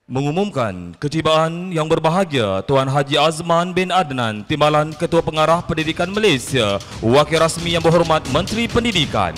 Mengumumkan ketibaan yang berbahagia Tuan Haji Azman bin Adnan, Timbalan Ketua Pengarah Pendidikan Malaysia, Wakil Rasmi yang berhormat Menteri Pendidikan.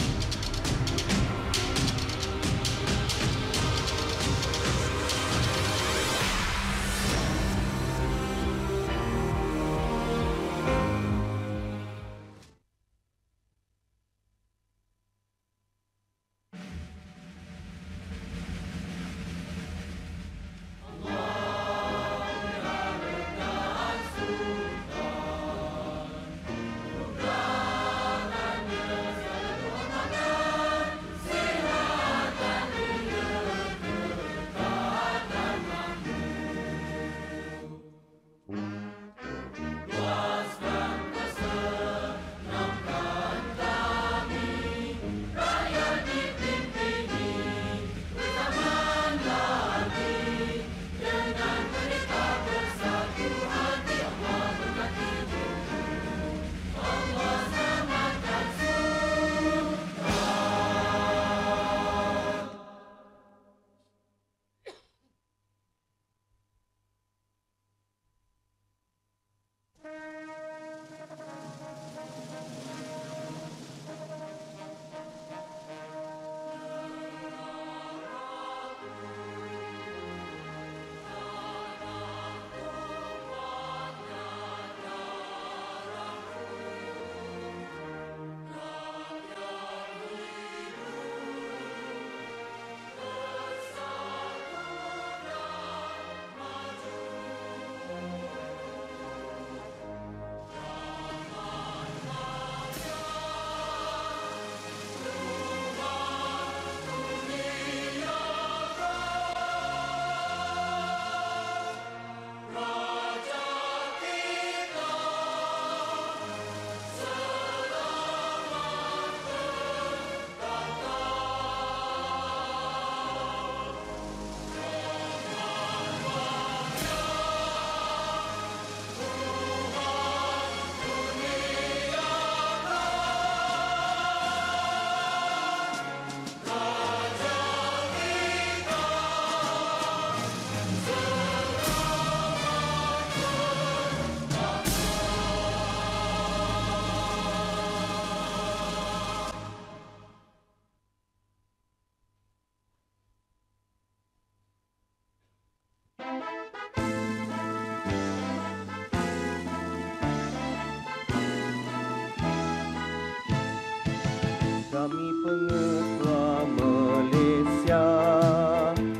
Kami pengetua Malaysia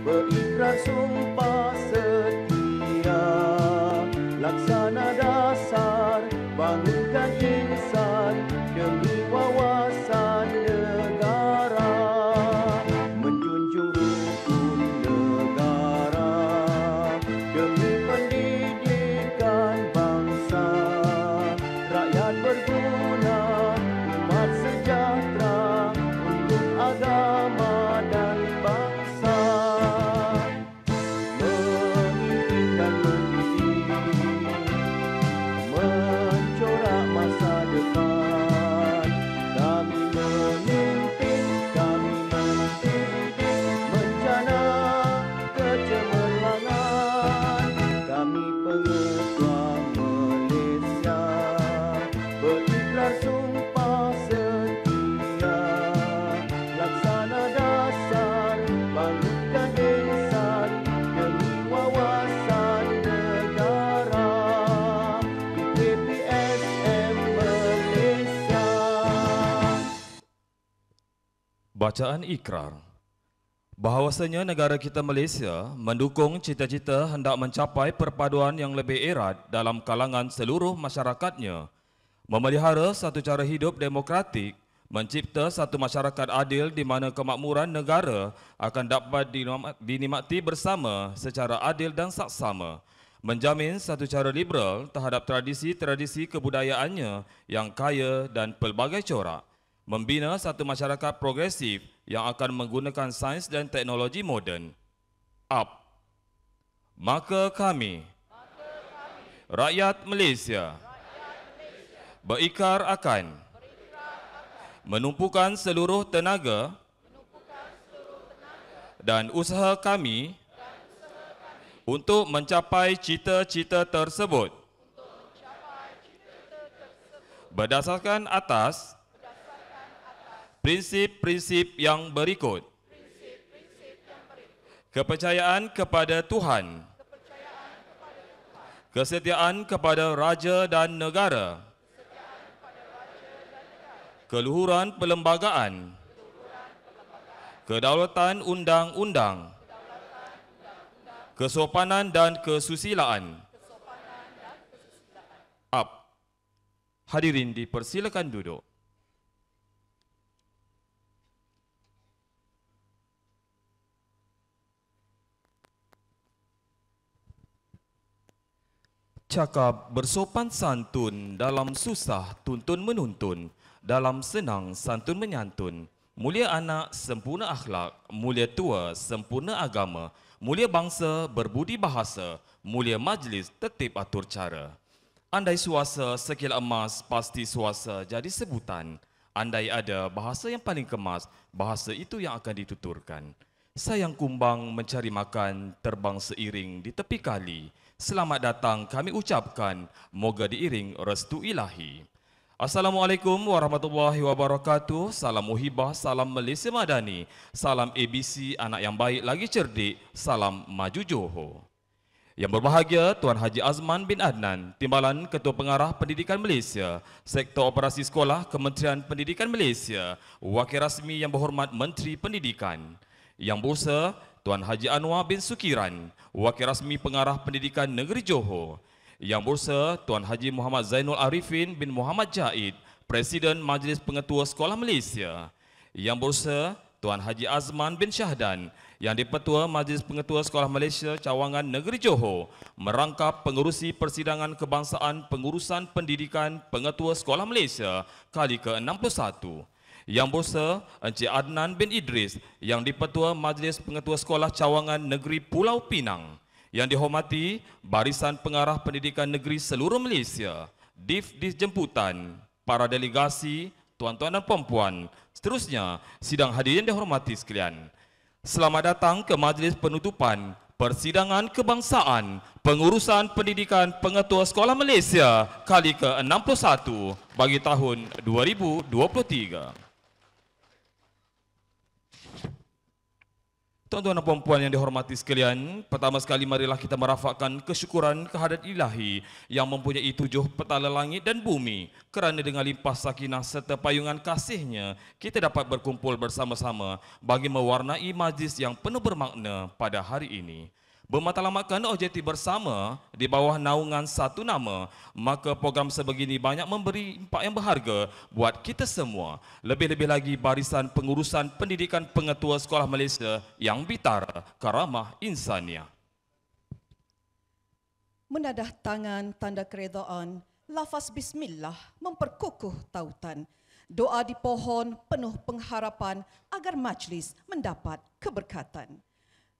berikrar sumpah setia, laksana dasar bangunkan insan demi wawasan negara, menjunjung rukun negara demi pendidikan bangsa, rakyat berguna, umat sejahtera, agama dan bangsa, memimpin dan mendidik, mencorak masa depan. Kami memimpin, kami mendidik, mencana kecemerlangan. Kami pengetua Malaysia berikrar sumpah setia, laksana dasar bangunkan insan demi wawasan negara, PPSM Malaysia. Bacaan ikrar. Bahawasanya negara kita Malaysia mendukung cita-cita hendak mencapai perpaduan yang lebih erat dalam kalangan seluruh masyarakatnya, memelihara satu cara hidup demokratik, mencipta satu masyarakat adil di mana kemakmuran negara akan dapat dinikmati bersama secara adil dan saksama, menjamin satu cara liberal terhadap tradisi-tradisi kebudayaannya yang kaya dan pelbagai corak, membina satu masyarakat progresif yang akan menggunakan sains dan teknologi moden. Maka kami, rakyat Malaysia, berikrar akan menumpukan seluruh tenaga dan usaha kami untuk mencapai cita-cita tersebut berdasarkan atas prinsip-prinsip yang berikut. Kepercayaan kepada Tuhan, kesetiaan kepada raja dan negara, keluhuran perlembagaan, kedaulatan undang-undang, kesopanan dan kesusilaan. Hadirin dipersilakan duduk. Cakap bersopan santun, dalam susah tuntun menuntun, dalam senang santun menyantun. Mulia anak sempurna akhlak, mulia tua sempurna agama, mulia bangsa berbudi bahasa, mulia majlis tertib atur cara. Andai suasa sekil emas, pasti suasa jadi sebutan. Andai ada bahasa yang paling kemas, bahasa itu yang akan dituturkan. Sayang kumbang mencari makan, terbang seiring di tepi kali. Selamat datang kami ucapkan, moga diiring restu ilahi. Assalamualaikum warahmatullahi wabarakatuh. Salam muhibah, salam Malaysia Madani. Salam ABC, anak yang baik lagi cerdik. Salam maju Johor. Yang berbahagia Tuan Haji Azman bin Adnan, Timbalan Ketua Pengarah Pendidikan Malaysia, Sektor Operasi Sekolah Kementerian Pendidikan Malaysia, Wakil Rasmi Yang Berhormat Menteri Pendidikan. Yang berusaha Tuan Haji Anwar bin Sukiran, Wakil Rasmi Pengarah Pendidikan Negeri Johor. Yang berusaha Tuan Haji Muhammad Zainul Arifin bin Muhammad Jaid, Presiden Majlis Pengetua Sekolah Malaysia. Yang berusaha Tuan Haji Azman bin Syahdan, yang di-Petua Majlis Pengetua Sekolah Malaysia Cawangan Negeri Johor, merangkap pengurusi persidangan kebangsaan pengurusan pendidikan Pengetua Sekolah Malaysia kali ke-61. Yang berusaha Encik Adnan bin Idris, yang di-Petua Majlis Pengetua Sekolah Cawangan Negeri Pulau Pinang. Yang dihormati Barisan Pengarah Pendidikan Negeri seluruh Malaysia, Div Jemputan, para delegasi, tuan-tuan dan puan-puan, seterusnya sidang hadirin dihormati sekalian. Selamat datang ke majlis penutupan Persidangan Kebangsaan Pengurusan Pendidikan Pengetua Sekolah Malaysia kali ke-61 bagi tahun 2023. Tuan-tuan dan puan-puan yang dihormati sekalian, pertama sekali marilah kita merafakkan kesyukuran kehadrat ilahi yang mempunyai 7 petala langit dan bumi, kerana dengan limpah sakinah serta payungan kasihnya, kita dapat berkumpul bersama-sama bagi mewarnai majlis yang penuh bermakna pada hari ini. Bermatlamatkan objektif bersama di bawah naungan satu nama, maka program sebegini banyak memberi impak yang berharga buat kita semua. Lebih-lebih lagi Barisan Pengurusan Pendidikan Pengetua Sekolah Malaysia yang bitara, karamah, insaniah. Menadah tangan tanda keredaan, lafaz bismillah memperkukuh tautan. Doa di pohon penuh pengharapan agar majlis mendapat keberkatan.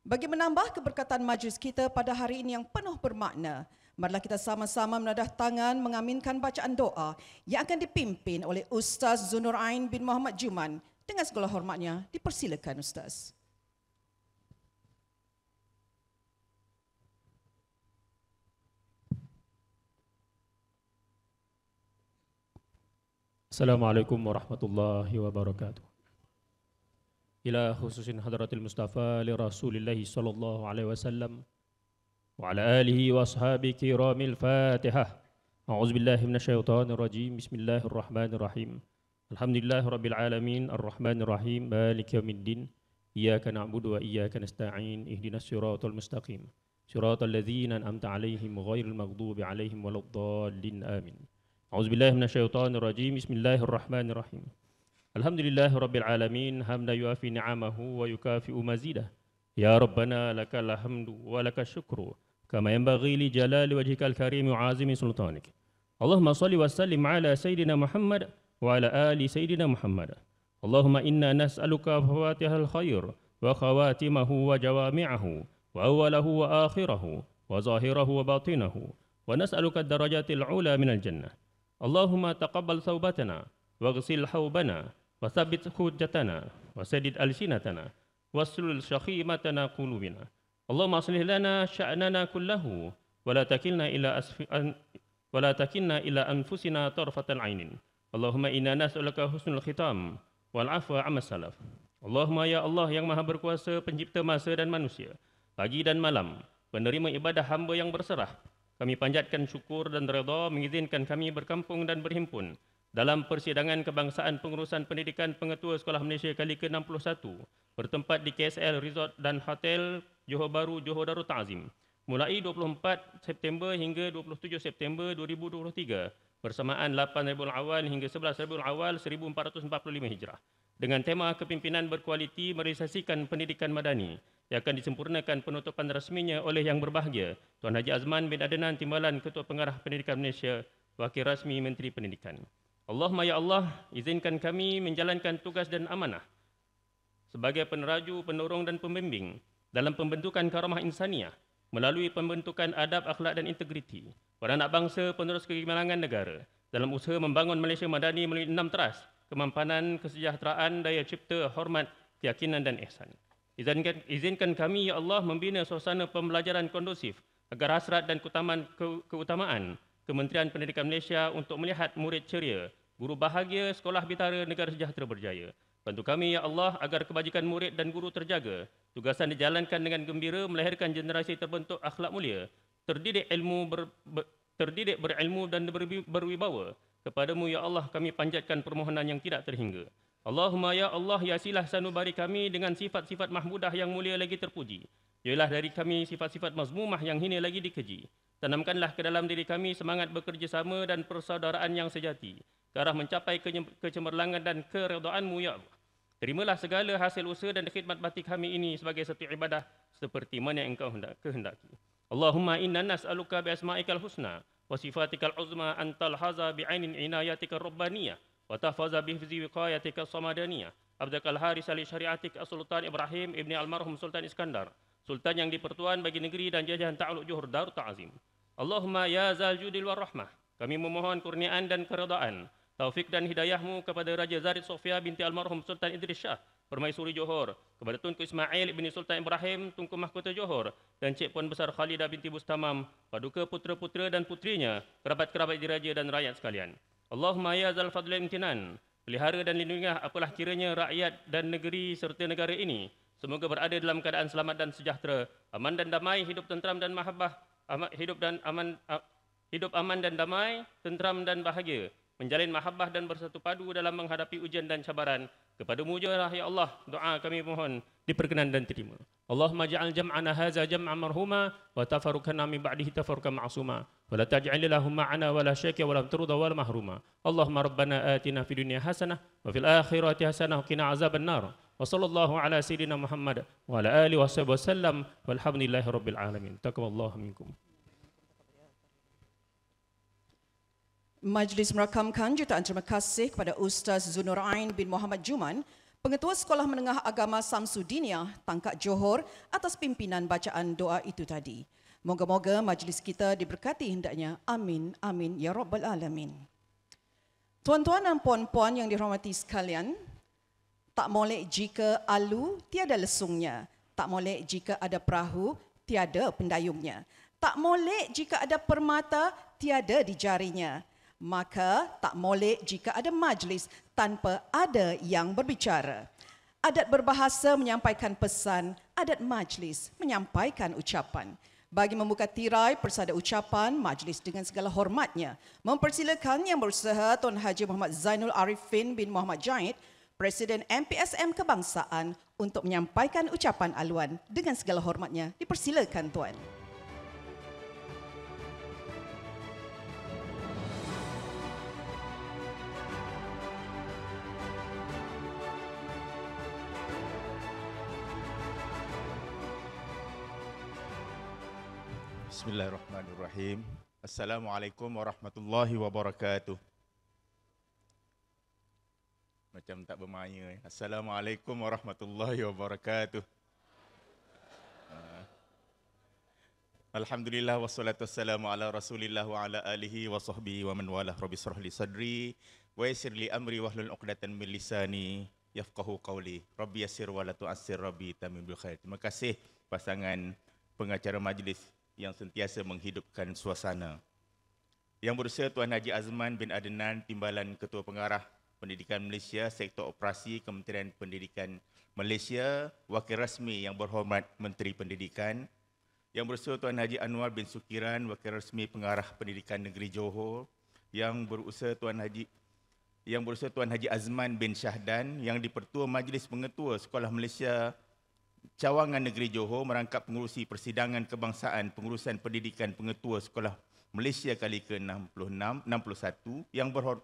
Bagi menambah keberkatan majlis kita pada hari ini yang penuh bermakna, marilah kita sama-sama menadah tangan mengaminkan bacaan doa yang akan dipimpin oleh Ustaz Zunur Ain bin Muhammad Juman. Dengan segala hormatnya, dipersilakan Ustaz. Assalamualaikum warahmatullahi wabarakatuh. Ila khususin hadratil Mustafa li Rasulillahi sallallahu alaihi wasallam wa ala alihi wa ashabi kiramil Fatihah. A'udzu billahi minasyaitonir rajim. Bismillahirrahmanirrahim. Alhamdulillahi rabbil alamin arrahmanir rahim maliki yaumiddin. Iyyaka na'budu wa iyyaka nasta'in. Ihdinas siratal mustaqim. Siratal ladzina an'amta 'alaihim ghairil maghdubi 'alaihim waladdallin. Amin. A'udzu billahi minasyaitonir rajim. Bismillahirrahmanirrahim. Alhamdulillahi rabbil alamin hamda yuafi ni'amahu wa yukafi'u mazidah. Ya Rabbana lakal hamdu wa lakal syukru kama yanbaghi li jalali wajhikal karim wa azimi sultanik. Allahumma salli wa sallim ala sayyidina Muhammad wa ala ali sayyidina Muhammad. Allahumma inna nas'aluka fafatihal khair wa khawatimahu wa jawami'ahu wa awwalahu wa akhirahu wa zahirahu wa batinahu wa nas'aluka ad-darajatil ula minal jannah. Allahumma taqabbal thawbatana waghsil hawbana وثبت حجتنا وسدد ألسنتنا واسلل شخيمتنا قلوبنا Allahumma aslih lana sya'nana kullahu wa la takilna ila anfusina tarfatal ainin. Allahumma inna nas'aluka husnul khitam wal afwa amma salaf. Allahumma ya Allah yang Maha Berkuasa, pencipta masa dan manusia, pagi dan malam, penerima ibadah hamba yang berserah, kami panjatkan syukur dan redha mengizinkan kami berkampung dan berhimpun dalam persidangan kebangsaan pengurusan pendidikan Pengetua Sekolah Malaysia kali ke-61 bertempat di KSL Resort dan Hotel Johor Bahru, Johor Darul Ta'zim, mulai 24 September hingga 27 September 2023 bersamaan 8 Rabiul Awal hingga 11 Rabiul Awal 1445 Hijrah dengan tema kepimpinan berkualiti merealisasikan pendidikan madani yang akan disempurnakan penutupan rasminya oleh Yang Berbahagia Tuan Haji Azman bin Adnan Timbalan, Ketua Pengarah Pendidikan Malaysia, Wakil Rasmi Menteri Pendidikan. Allahumma ya Allah, izinkan kami menjalankan tugas dan amanah sebagai peneraju, penorong dan pembimbing dalam pembentukan karamah insaniah melalui pembentukan adab, akhlak dan integriti pada anak bangsa penerus kegemilangan negara dalam usaha membangun Malaysia Madani melalui 6 teras: kemampanan, kesejahteraan, daya cipta, hormat, keyakinan dan ihsan. Izinkan kami, ya Allah, membina suasana pembelajaran kondusif agar hasrat dan keutamaan Kementerian Pendidikan Malaysia untuk melihat murid ceria, guru bahagia, sekolah bitara, negara sejahtera berjaya. Bantu kami, ya Allah, agar kebajikan murid dan guru terjaga, tugasan dijalankan dengan gembira, melahirkan generasi terbentuk akhlak mulia, terdidik berilmu dan berwibawa. Kepadamu, ya Allah, kami panjatkan permohonan yang tidak terhingga. Allahumma ya Allah, ya silah sanubari kami dengan sifat-sifat mahmudah yang mulia lagi terpuji. Yalah dari kami sifat-sifat mazmumah yang hina lagi dikeji. Tanamkanlah ke dalam diri kami semangat bekerjasama dan persaudaraan yang sejati ke arah mencapai kecemerlangan dan keredaan-Mu, ya Allah. Terimalah segala hasil usaha dan khidmat bakti kami ini sebagai satu ibadah seperti mana yang Engkau kehendaki. Allahumma inna nas'aluka bi asma'ikal husna wa sifatikal uzma an talhaza bi ainin inayatikar rabbaniyah wa tahfaza bi hifzi wiqayatika samadaniyah. Abdakal haris ali syariatik as-Sultan Ibrahim ibni almarhum Sultan Iskandar, Sultan yang dipertuan bagi negeri dan jajahan ta'aluk Johor Darul Ta'zim. Allahumma ya zal judil war rahmah, kami memohon kurniaan dan keredaan, taufik dan hidayahmu kepada Raja Zarid Sofia binti almarhum Sultan Idris Shah, Permaisuri Johor, kepada Tunku Ismail ibni Sultan Ibrahim, Tunku Mahkota Johor, dan Cik Puan Besar Khalidah binti Bustamam, paduka putera-putera dan putrinya, kerabat-kerabat diraja dan rakyat sekalian. Allahumma ya zal fadlil imtinan, pelihara dan lindungilah apalah kiranya rakyat dan negeri serta negara ini semoga berada dalam keadaan selamat dan sejahtera, aman dan damai, hidup tentram dan mahabbah, hidup aman dan damai, tentram dan bahagia, menjalin mahabbah dan bersatu padu dalam menghadapi ujian dan cabaran. Kepadamu jualah, ya Allah, doa kami mohon diperkenan dan terima. Allahumma ja'al jam'ana haza jam'an marhuma wa tafarruqana min ba'dihi tafarruqan ma'suma wa la taj'al lahum ma'ana wa la syakya wa la turda wa la mahruma. Allahumma rabbana atina fid dunya hasanah wa fil akhirati hasanah wa qina azaban nar. Wa sallallahu ala sayyidina Muhammad wa ala alihi wa sahbihi wasallam walhamdulillahi rabbil alamin. Taqabbalallahu minkum. Majlis merakamkan jutaan terima kasih kepada Ustaz Zunur Ain bin Muhammad Juman, Pengetua Sekolah Menengah Agama Samsudiniah, Tangkak Johor, atas pimpinan bacaan doa itu tadi. Moga-moga majlis kita diberkati hendaknya. Amin, amin, ya Rabbal Alamin. Tuan-tuan dan puan-puan yang dihormati sekalian, tak molek jika alu tiada lesungnya, tak molek jika ada perahu tiada pendayungnya, tak molek jika ada permata tiada di jarinya, maka tak molek jika ada majlis tanpa ada yang berbicara. Adat berbahasa menyampaikan pesan, adat majlis menyampaikan ucapan. Bagi membuka tirai persada ucapan, majlis dengan segala hormatnya mempersilakan Yang Berusaha Tuan Haji Muhammad Zainul Arifin bin Muhammad Jahid, Presiden MPSM Kebangsaan, untuk menyampaikan ucapan aluan. Dengan segala hormatnya, dipersilakan Tuan. Bismillahirrahmanirrahim. Assalamualaikum warahmatullahi wabarakatuh. Macam tak bermaya. Assalamualaikum warahmatullahi wabarakatuh. Alhamdulillah wassalatu wassalamu ala Rasulillah wa ala alihi wa sahbihi wa man walah. Rabbi shrah li sadri wa yassir li amri wahlul 'uqdatam min lisani yafqahu qawli. Rabbi yassir wa la tu'assir, Rabbi tamim bil khair. Terima kasih pasangan pengacara majlis yang sentiasa menghidupkan suasana. Yang berusaha Tuan Haji Azman bin Adnan, Timbalan Ketua Pengarah Pendidikan Malaysia, Sektor Operasi Kementerian Pendidikan Malaysia, Wakil Rasmi Yang Berhormat Menteri Pendidikan. Yang berusaha Tuan Haji Anwar bin Sukiran, Wakil Rasmi Pengarah Pendidikan Negeri Johor. Yang berusaha Tuan Haji Azman bin Syahdan, yang di-Pertua Majlis Pengetua Sekolah Malaysia Cawangan Negeri Johor, merangkap pengurusi Persidangan Kebangsaan Pengurusan Pendidikan Pengetua Sekolah Malaysia kali ke-61,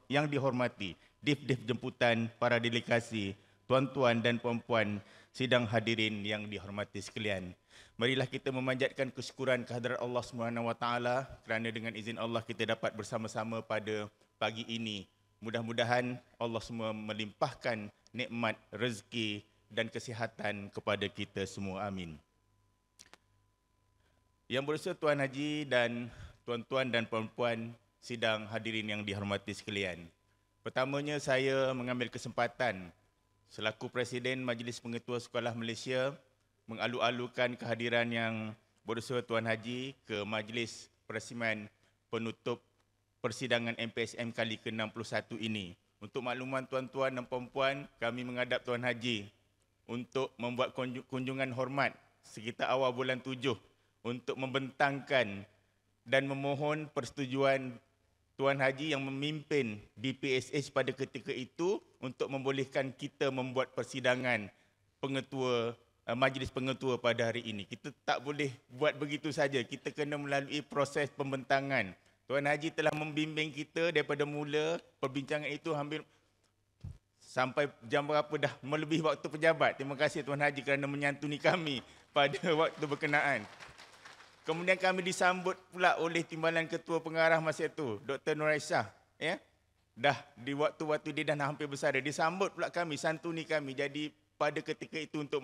yang dihormati Dif-Dif Jemputan, para delegasi, tuan-tuan dan puan-puan, sidang hadirin yang dihormati sekalian. Marilah kita memanjatkan kesyukuran kehadrat Allah SWT kerana dengan izin Allah kita dapat bersama-sama pada pagi ini. Mudah-mudahan Allah semua melimpahkan nikmat, rezeki dan kesihatan kepada kita semua. Amin. Yang berusaha Tuan Haji dan tuan-tuan dan puan-puan, sidang hadirin yang dihormati sekalian. Pertamanya saya mengambil kesempatan selaku Presiden Majlis Pengetua Sekolah Malaysia mengalu-alukan kehadiran yang berusaha Tuan Haji ke Majlis Persiman penutup persidangan MPSM kali ke-61 ini. Untuk makluman tuan-tuan dan puan-puan, kami menghadap Tuan Haji untuk membuat kunjungan hormat sekitar awal bulan 7 untuk membentangkan dan memohon persetujuan Tuan Haji yang memimpin DPSH pada ketika itu untuk membolehkan kita membuat persidangan pengetua Majlis Pengetua pada hari ini. Kita tak boleh buat begitu saja. Kita kena melalui proses pembentangan. Tuan Haji telah membimbing kita daripada mula perbincangan itu hampir sampai jam berapa dah melebihi waktu pejabat. Terima kasih Tuan Haji kerana menyantuni kami pada waktu berkenaan. Kemudian kami disambut pula oleh Timbalan Ketua Pengarah masa itu, Dr. Nur Aisyah. Ya? Dah di waktu-waktu dia dah hampir bersara. Disambut pula kami, santuni kami. Jadi pada ketika itu untuk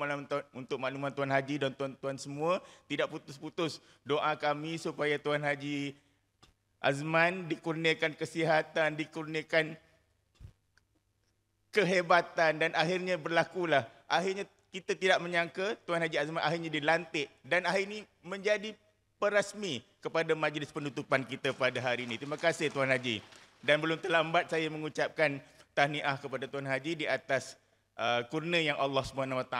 makluman Tuan Haji dan tuan-tuan semua, tidak putus-putus doa kami supaya Tuan Haji Azman dikurniakan kesihatan, dikurniakan kehebatan dan akhirnya berlakulah. Akhirnya kita tidak menyangka Tuan Haji Azman akhirnya dilantik dan akhir ini menjadi perasmi kepada majlis penutupan kita pada hari ini. Terima kasih Tuan Haji. Dan belum terlambat saya mengucapkan tahniah kepada Tuan Haji di atas kurnia yang Allah SWT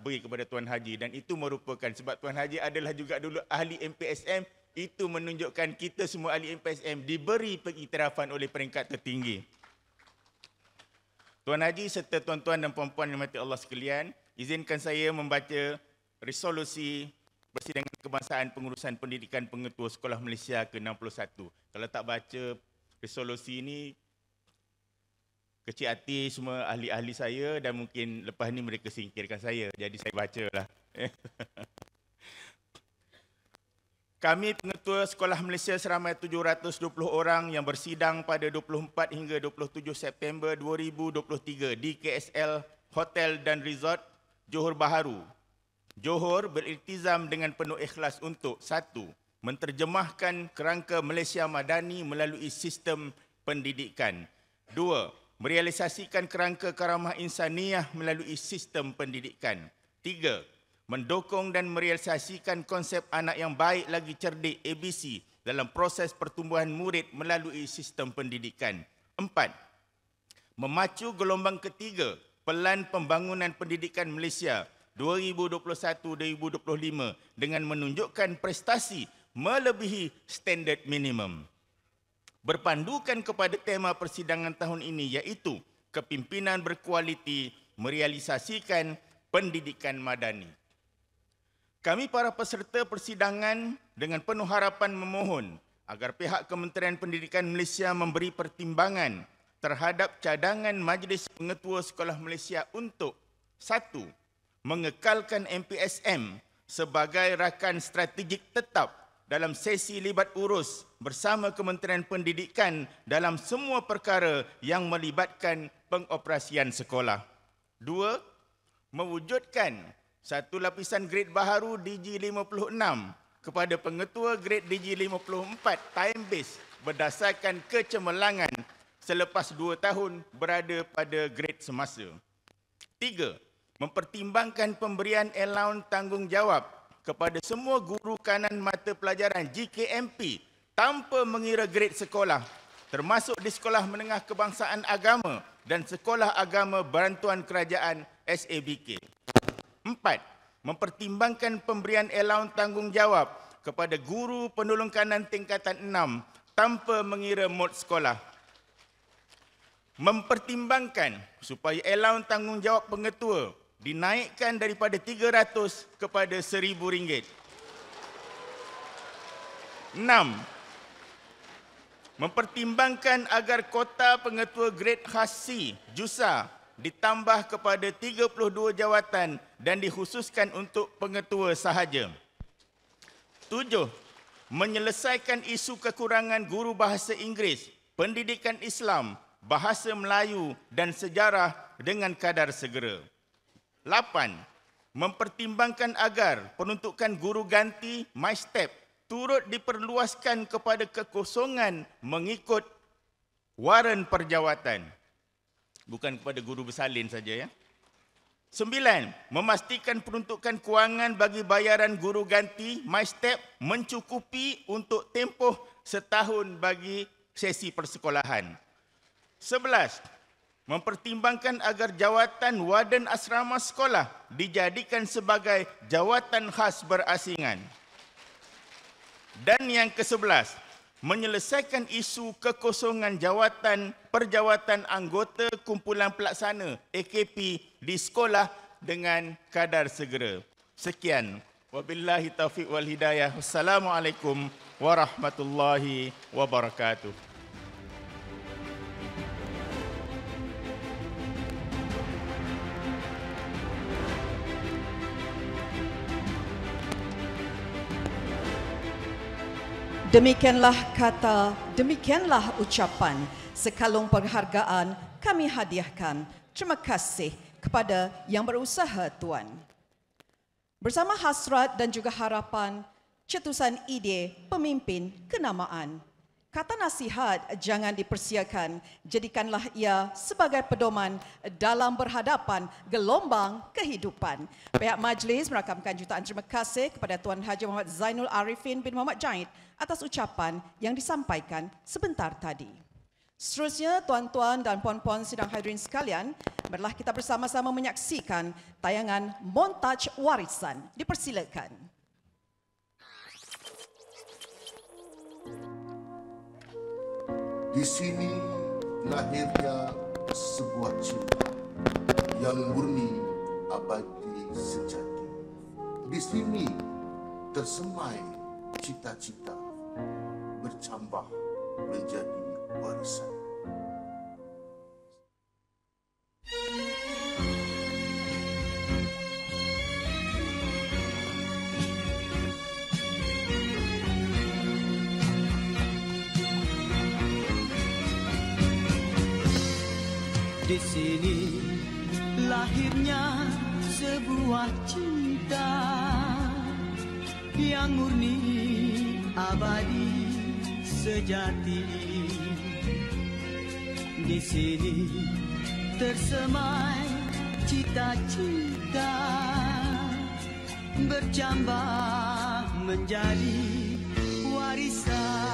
beri kepada Tuan Haji. Dan itu merupakan sebab Tuan Haji adalah juga dulu ahli MPSM. Itu menunjukkan kita semua ahli MPSM diberi pengiktirafan oleh peringkat tertinggi. Tuan Haji serta tuan-tuan dan puan-puan yang dirahmati Allah sekalian, izinkan saya membaca resolusi Persidangan Kebangsaan Pengurusan Pendidikan Pengetua Sekolah Malaysia ke-61. Kalau tak baca resolusi ini, kecil hati semua ahli-ahli saya dan mungkin lepas ni mereka singkirkan saya. Jadi saya bacalah. Kami Pengetua Sekolah Malaysia seramai 720 orang yang bersidang pada 24 hingga 27 September 2023 di KSL Hotel dan Resort Johor Bahru, Johor beriltizam dengan penuh ikhlas untuk 1. Menterjemahkan kerangka Malaysia Madani melalui sistem pendidikan. 2. Merealisasikan kerangka karamah insaniah melalui sistem pendidikan. 3. Mendukung dan merealisasikan konsep anak yang baik lagi cerdik ABC dalam proses pertumbuhan murid melalui sistem pendidikan. 4. Memacu gelombang ketiga Pelan Pembangunan Pendidikan Malaysia 2021-2025 dengan menunjukkan prestasi melebihi standard minimum. Berpandukan kepada tema persidangan tahun ini iaitu kepimpinan berkualiti merealisasikan pendidikan madani. Kami para peserta persidangan dengan penuh harapan memohon agar pihak Kementerian Pendidikan Malaysia memberi pertimbangan terhadap cadangan Majlis Pengetua Sekolah Malaysia untuk 1. Mengekalkan MPSM sebagai rakan strategik tetap dalam sesi libat urus bersama Kementerian Pendidikan dalam semua perkara yang melibatkan pengoperasian sekolah. 2. Mewujudkan satu lapisan grade baharu DG56 kepada pengetua grade DG54 time base berdasarkan kecemerlangan selepas 2 tahun berada pada grade semasa. 3. Mempertimbangkan pemberian allowance tanggungjawab kepada semua guru kanan mata pelajaran GKMP tanpa mengira grade sekolah, termasuk di Sekolah Menengah Kebangsaan Agama dan Sekolah Agama Bantuan Kerajaan SABK. 4. Mempertimbangkan pemberian allowance tanggungjawab kepada guru penolong kanan tingkatan 6 tanpa mengira mod sekolah. Mempertimbangkan supaya allowance tanggungjawab pengetua dinaikkan daripada 300 kepada RM1,000. 6. Mempertimbangkan agar kota pengetua grade khas C, JUSA, ditambah kepada 32 jawatan dan dikhususkan untuk pengetua sahaja. 7. Menyelesaikan isu kekurangan guru bahasa Inggeris, pendidikan Islam, bahasa Melayu dan sejarah dengan kadar segera. 8. Mempertimbangkan agar peruntukan guru ganti MyStep turut diperluaskan kepada kekosongan mengikut waran perjawatan. Bukan kepada guru bersalin saja ya. 9. Memastikan peruntukan kewangan bagi bayaran guru ganti MyStep mencukupi untuk tempoh setahun bagi sesi persekolahan. 11. Mempertimbangkan agar jawatan warden asrama sekolah dijadikan sebagai jawatan khas berasingan. Dan yang ke-11, menyelesaikan isu kekosongan jawatan perjawatan anggota kumpulan pelaksana AKP di sekolah dengan kadar segera. Sekian. Wabillahi taufiq wal hidayah. Wassalamualaikum warahmatullahi wabarakatuh. Demikianlah kata, demikianlah ucapan, sekalung penghargaan kami hadiahkan. Terima kasih kepada yang berusaha Tuan. Bersama hasrat dan juga harapan, cetusan ide pemimpin kenamaan. Kata nasihat jangan dipersiakan, jadikanlah ia sebagai pedoman dalam berhadapan gelombang kehidupan. Pihak majlis merakamkan jutaan terima kasih kepada Tuan Haji Muhammad Zainul Arifin bin Muhammad Jaid atas ucapan yang disampaikan sebentar tadi. Seterusnya, tuan-tuan dan puan-puan sidang hadirin sekalian, marilah kita bersama-sama menyaksikan tayangan montaj warisan. Dipersilakan. Di sini lahirnya sebuah cinta yang murni, abadi, sejati. Di sini tersemai cita-cita bercambah menjadi warisan. Di sini lahirnya sebuah cinta yang murni, abadi, sejati. Di sini tersemai cita-cita bercambah menjadi warisan.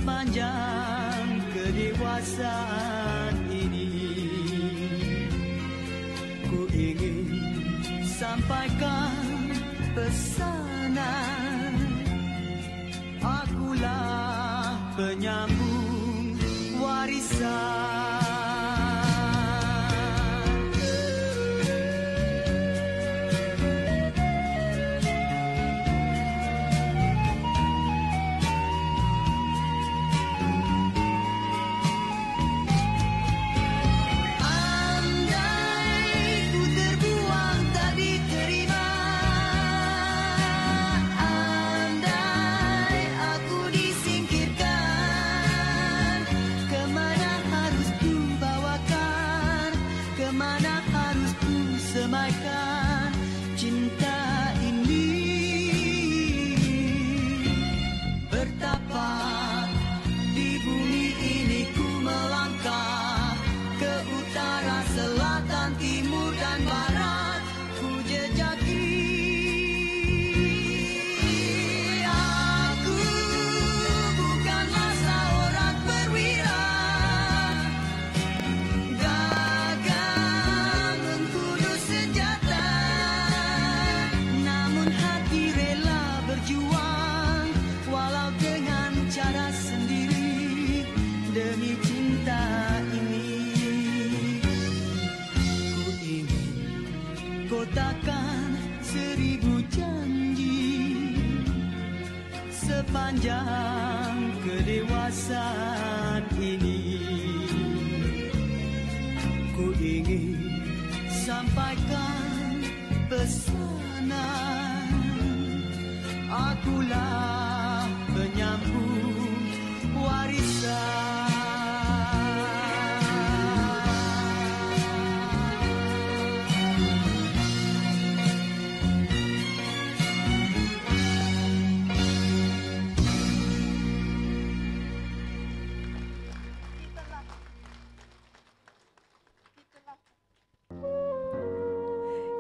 sepanjang kedewasaan ini ku ingin sampaikan pesanan. Akulah penyambung warisan. Sepanjang kedewasaan ini ku ingin sampaikan pesanan. Akulah penyambung warisan.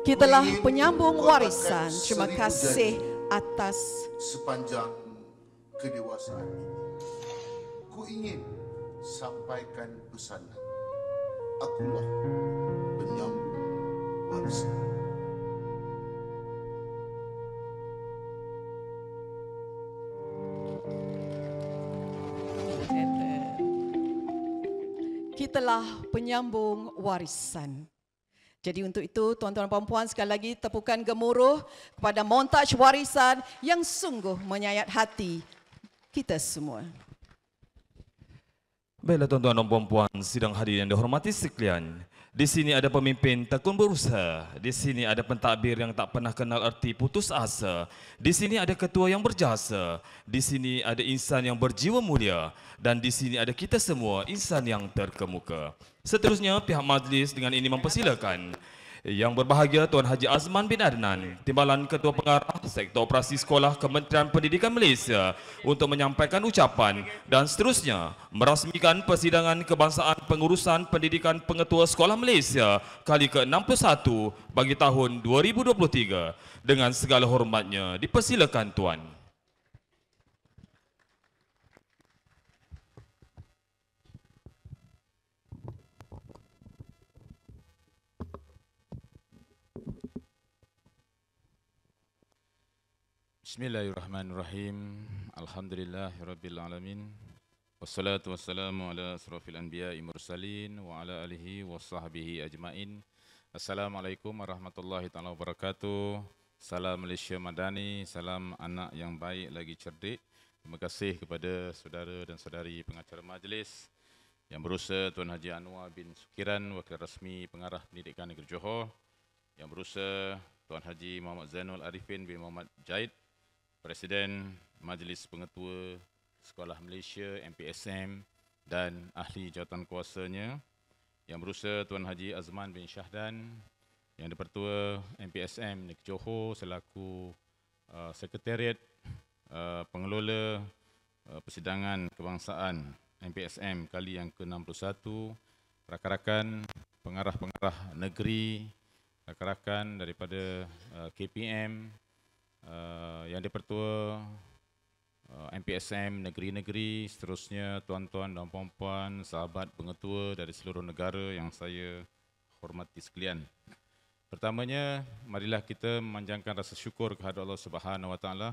Kitalah penyambung warisan. Terima kasih atas sepanjang kedewasaan ini. Ku ingin sampaikan pesanan. Akulah penyambung warisan. Kitalah penyambung warisan. Jadi untuk itu, tuan-tuan dan puan sekali lagi tepukan gemuruh kepada montaj warisan yang sungguh menyayat hati kita semua. Baiklah tuan-tuan dan puan-puan, sidang hadirin yang dihormati sekalian. Di sini ada pemimpin tekun berusaha. Di sini ada pentadbir yang tak pernah kenal erti putus asa. Di sini ada ketua yang berjasa. Di sini ada insan yang berjiwa mulia. Dan di sini ada kita semua, insan yang terkemuka. Seterusnya, pihak majlis dengan ini mempersilakan Yang berbahagia Tuan Haji Azman bin Adnan, Timbalan Ketua Pengarah Sektor Operasi Sekolah Kementerian Pendidikan Malaysia untuk menyampaikan ucapan dan seterusnya merasmikan persidangan kebangsaan pengurusan pendidikan Pengetua Sekolah Malaysia kali ke-61 bagi tahun 2023. Dengan segala hormatnya dipersilakan Tuan. Bismillahirrahmanirrahim. Alhamdulillahirrabbilalamin. Wassalatu wassalamu ala asrafil anbiya'i mursalin wa ala alihi wa sahbihi ajma'in. Assalamualaikum warahmatullahi ta'ala wabarakatuh. Salam Malaysia Madani, salam anak yang baik lagi cerdik. Terima kasih kepada saudara dan saudari pengacara majlis yang berusaha Tuan Haji Anwar bin Sukiran, Wakil Rasmi Pengarah Pendidikan Negeri Johor, yang berusaha Tuan Haji Muhammad Zainul Arifin bin Muhammad Jaid, Presiden Majlis Pengetua Sekolah Malaysia MPSM dan ahli jawatan kuasanya, yang berusaha Tuan Haji Azman bin Syahdan, yang di-Pertua MPSM Negeri Johor selaku Sekretariat Pengelola Persidangan Kebangsaan MPSM kali yang ke-61, rakan-rakan pengarah-pengarah negeri, rakan-rakan daripada KPM, yang di-Pertua MPSM negeri-negeri, seterusnya tuan-tuan dan puan-puan, sahabat pengetua dari seluruh negara yang saya hormati sekalian. Pertamanya, marilah kita memanjangkan rasa syukur kehadrat Allah Subhanahu Wa Taala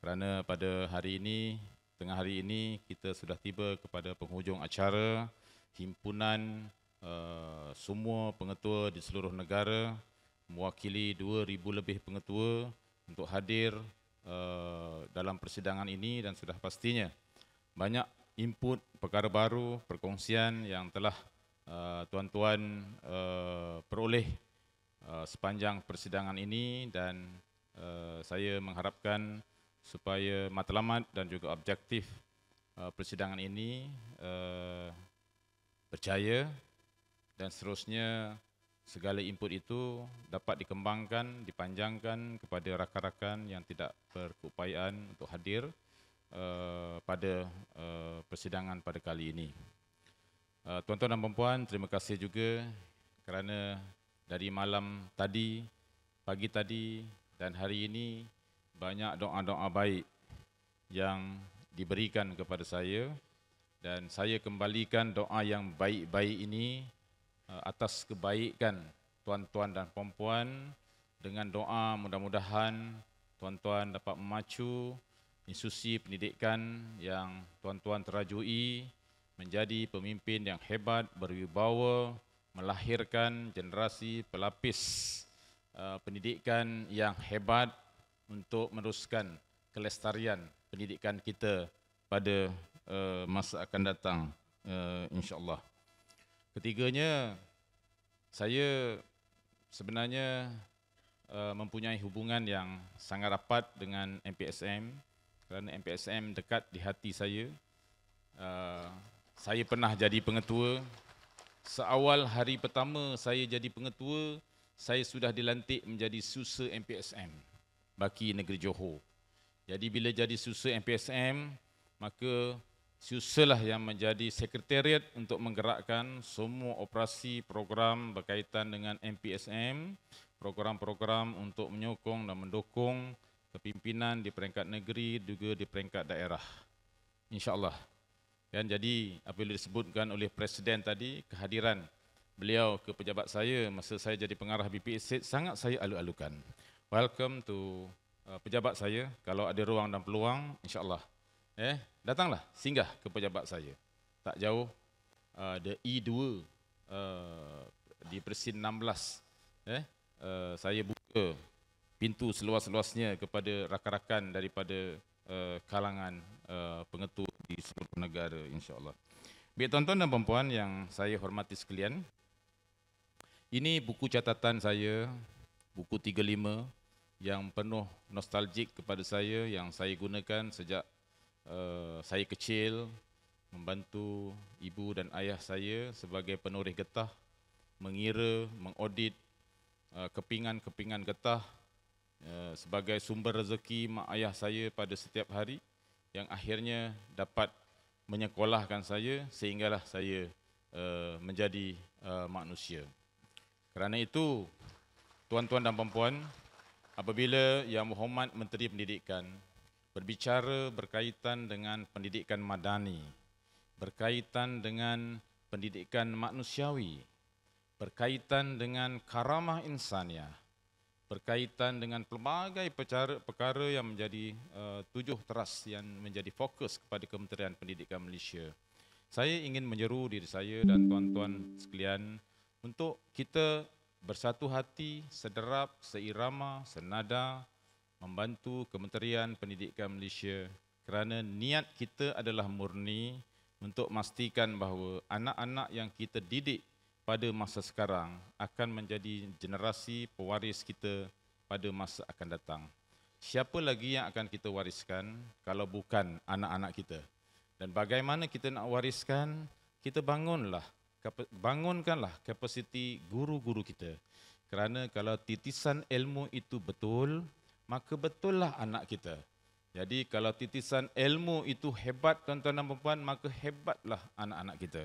kerana pada hari ini, tengah hari ini kita sudah tiba kepada penghujung acara himpunan semua pengetua di seluruh negara, mewakili 2,000 lebih pengetua untuk hadir dalam persidangan ini, dan sudah pastinya banyak input perkara baru, perkongsian yang telah tuan-tuan peroleh sepanjang persidangan ini, dan saya mengharapkan supaya matlamat dan juga objektif persidangan ini berjaya, dan seterusnya segala input itu dapat dikembangkan, dipanjangkan kepada rakan-rakan yang tidak berkeupayaan untuk hadir pada persidangan pada kali ini. Tuan-tuan dan puan-puan, terima kasih juga kerana dari malam tadi, pagi tadi dan hari ini banyak doa-doa baik yang diberikan kepada saya, dan saya kembalikan doa yang baik-baik ini atas kebaikan tuan-tuan dan puan-puan, dengan doa mudah-mudahan tuan-tuan dapat memacu institusi pendidikan yang tuan-tuan terajui menjadi pemimpin yang hebat, berwibawa, melahirkan generasi pelapis pendidikan yang hebat untuk meneruskan kelestarian pendidikan kita pada masa akan datang, insya-Allah. Ketiganya, saya sebenarnya mempunyai hubungan yang sangat rapat dengan MPSM kerana MPSM dekat di hati saya. Saya pernah jadi pengetua. Seawal hari pertama saya jadi pengetua, saya sudah dilantik menjadi Susa MPSM Baki Negeri Johor. Jadi bila jadi Susa MPSM, maka Susalah yang menjadi sekretariat untuk menggerakkan semua operasi program berkaitan dengan MPSM, program-program untuk menyokong dan mendukung kepimpinan di peringkat negeri juga di peringkat daerah, insya-Allah. Dan jadi apabila disebutkan oleh Presiden tadi, kehadiran beliau ke pejabat saya masa saya jadi pengarah BPS, sangat saya alu-alukan. Welcome to pejabat saya, kalau ada ruang dan peluang, insya-Allah. Datanglah, singgah ke pejabat saya. Tak jauh, the E2 di Presin 16. Saya buka pintu seluas-luasnya kepada rakan-rakan daripada kalangan pengetua di seluruh negara, insya-Allah. Baik tuan-tuan dan puan-puan yang saya hormati sekalian, ini buku catatan saya, buku 35 yang penuh nostalgik kepada saya, yang saya gunakan sejak saya kecil, membantu ibu dan ayah saya sebagai penoreh getah, mengira, mengaudit kepingan-kepingan getah sebagai sumber rezeki mak ayah saya pada setiap hari, yang akhirnya dapat menyekolahkan saya sehinggalah saya menjadi manusia. Kerana itu, tuan-tuan dan puan-puan, apabila Yang Berhormat Menteri Pendidikan berbicara berkaitan dengan pendidikan madani, berkaitan dengan pendidikan manusiawi, berkaitan dengan karamah insaniah, berkaitan dengan pelbagai perkara yang menjadi 7 teras yang menjadi fokus kepada Kementerian Pendidikan Malaysia. Saya ingin menyeru diri saya dan tuan-tuan sekalian untuk kita bersatu hati, sederap, seirama, senada, membantu Kementerian Pendidikan Malaysia kerana niat kita adalah murni untuk memastikan bahawa anak-anak yang kita didik pada masa sekarang akan menjadi generasi pewaris kita pada masa akan datang. Siapa lagi yang akan kita wariskan kalau bukan anak-anak kita? Dan bagaimana kita nak wariskan? Kita bangunkanlah kapasiti guru-guru kita. Kerana kalau titisan ilmu itu betul, maka betullah anak kita. Jadi kalau titisan ilmu itu hebat tuan-tuan dan puan-puan, maka hebatlah anak-anak kita.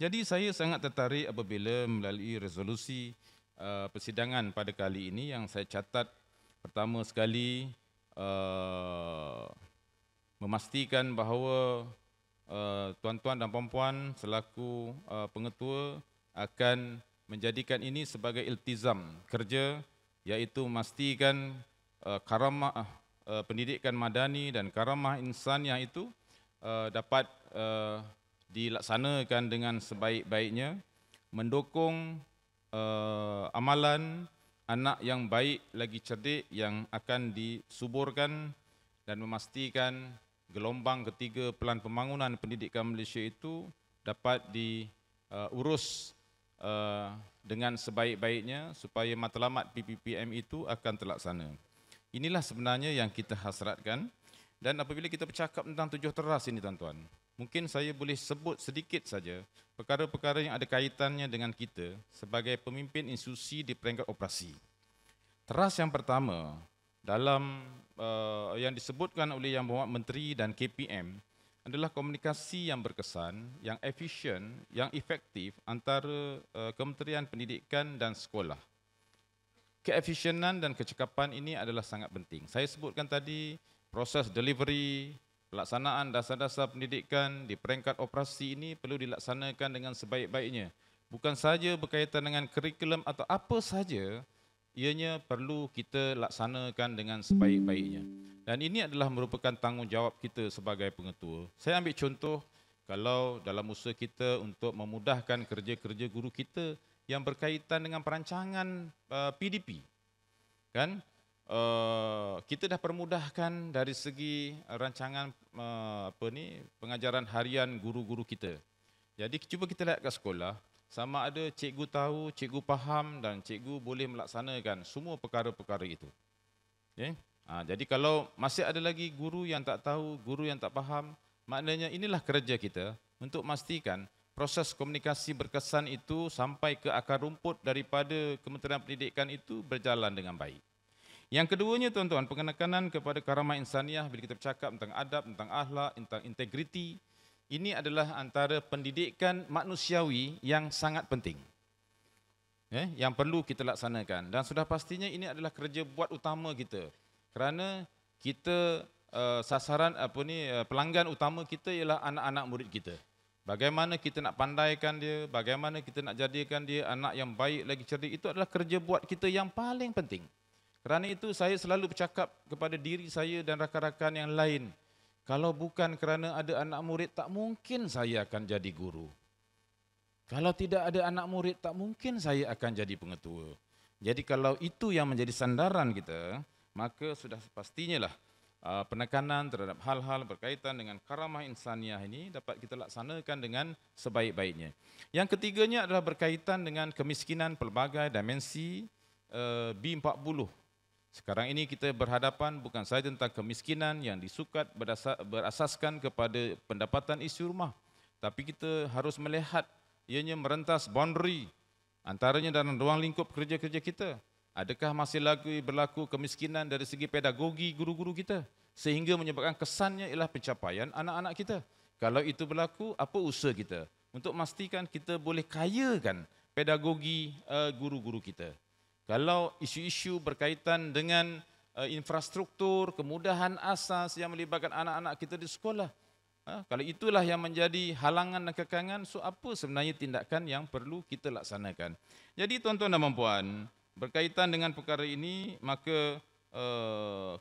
Jadi saya sangat tertarik apabila melalui resolusi persidangan pada kali ini yang saya catat, pertama sekali memastikan bahawa tuan-tuan dan puan-puan selaku pengetua akan menjadikan ini sebagai iltizam kerja, iaitu memastikan karamah pendidikan madani dan karamah insaniah itu dapat dilaksanakan dengan sebaik-baiknya, mendukung amalan anak yang baik lagi cerdik yang akan disuburkan dan memastikan gelombang ketiga Pelan Pembangunan Pendidikan Malaysia itu dapat diurus dengan sebaik-baiknya supaya matlamat PPPM itu akan terlaksana. Inilah sebenarnya yang kita hasratkan. Dan apabila kita bercakap tentang 7 teras ini tuan-tuan, mungkin saya boleh sebut sedikit saja perkara-perkara yang ada kaitannya dengan kita sebagai pemimpin institusi di peringkat operasi. Teras yang pertama dalam yang disebutkan oleh Yang Berhormat Menteri dan KPM adalah komunikasi yang berkesan, yang efisien, yang efektif antara Kementerian Pendidikan dan sekolah. Keefisienan dan kecekapan ini adalah sangat penting. Saya sebutkan tadi proses delivery, pelaksanaan dasar-dasar pendidikan di peringkat operasi ini perlu dilaksanakan dengan sebaik-baiknya. Bukan sahaja berkaitan dengan kurikulum atau apa sahaja, ianya perlu kita laksanakan dengan sebaik-baiknya. Dan ini adalah merupakan tanggungjawab kita sebagai pengetua. Saya ambil contoh, kalau dalam usaha kita untuk memudahkan kerja-kerja guru kita yang berkaitan dengan perancangan PDP, kan? Kita dah permudahkan dari segi rancangan pengajaran harian guru-guru kita. Jadi cuba kita lihat kat sekolah, sama ada cikgu tahu, cikgu faham dan cikgu boleh melaksanakan semua perkara-perkara itu. Okay? Jadi kalau masih ada lagi guru yang tak tahu, guru yang tak faham, maknanya inilah kerja kita untuk memastikan proses komunikasi berkesan itu sampai ke akar rumput daripada Kementerian Pendidikan itu berjalan dengan baik. Yang keduanya tuan-tuan, penekanan kepada karamah insaniah bila kita bercakap tentang adab, tentang akhlak, tentang integriti, ini adalah antara pendidikan manusiawi yang sangat penting. Yang perlu kita laksanakan dan sudah pastinya ini adalah kerja buat utama kita. Kerana kita sasaran pelanggan utama kita ialah anak-anak murid kita. Bagaimana kita nak pandaikan dia, bagaimana kita nak jadikan dia anak yang baik lagi cerdik, itu adalah kerja buat kita yang paling penting. Kerana itu saya selalu bercakap kepada diri saya dan rakan-rakan yang lain, kalau bukan kerana ada anak murid, tak mungkin saya akan jadi guru. Kalau tidak ada anak murid, tak mungkin saya akan jadi pengetua. Jadi kalau itu yang menjadi sandaran kita, maka sudah pastinya lah penekanan terhadap hal-hal berkaitan dengan karamah insaniah ini dapat kita laksanakan dengan sebaik-baiknya. Yang ketiganya adalah berkaitan dengan kemiskinan pelbagai dimensi B40. Sekarang ini kita berhadapan bukan sahaja tentang kemiskinan yang disukat berasaskan kepada pendapatan isi rumah, tapi kita harus melihat ianya merentas boundary antaranya dalam ruang lingkup kerja-kerja kita. Adakah masih lagi berlaku kemiskinan dari segi pedagogi guru-guru kita sehingga menyebabkan kesannya ialah pencapaian anak-anak kita? Kalau itu berlaku, apa usaha kita untuk memastikan kita boleh kayakan pedagogi guru-guru kita? Kalau isu-isu berkaitan dengan infrastruktur, kemudahan asas yang melibatkan anak-anak kita di sekolah, kalau itulah yang menjadi halangan dan kekangan, so apa sebenarnya tindakan yang perlu kita laksanakan? Jadi tuan-tuan dan puan, berkaitan dengan perkara ini, maka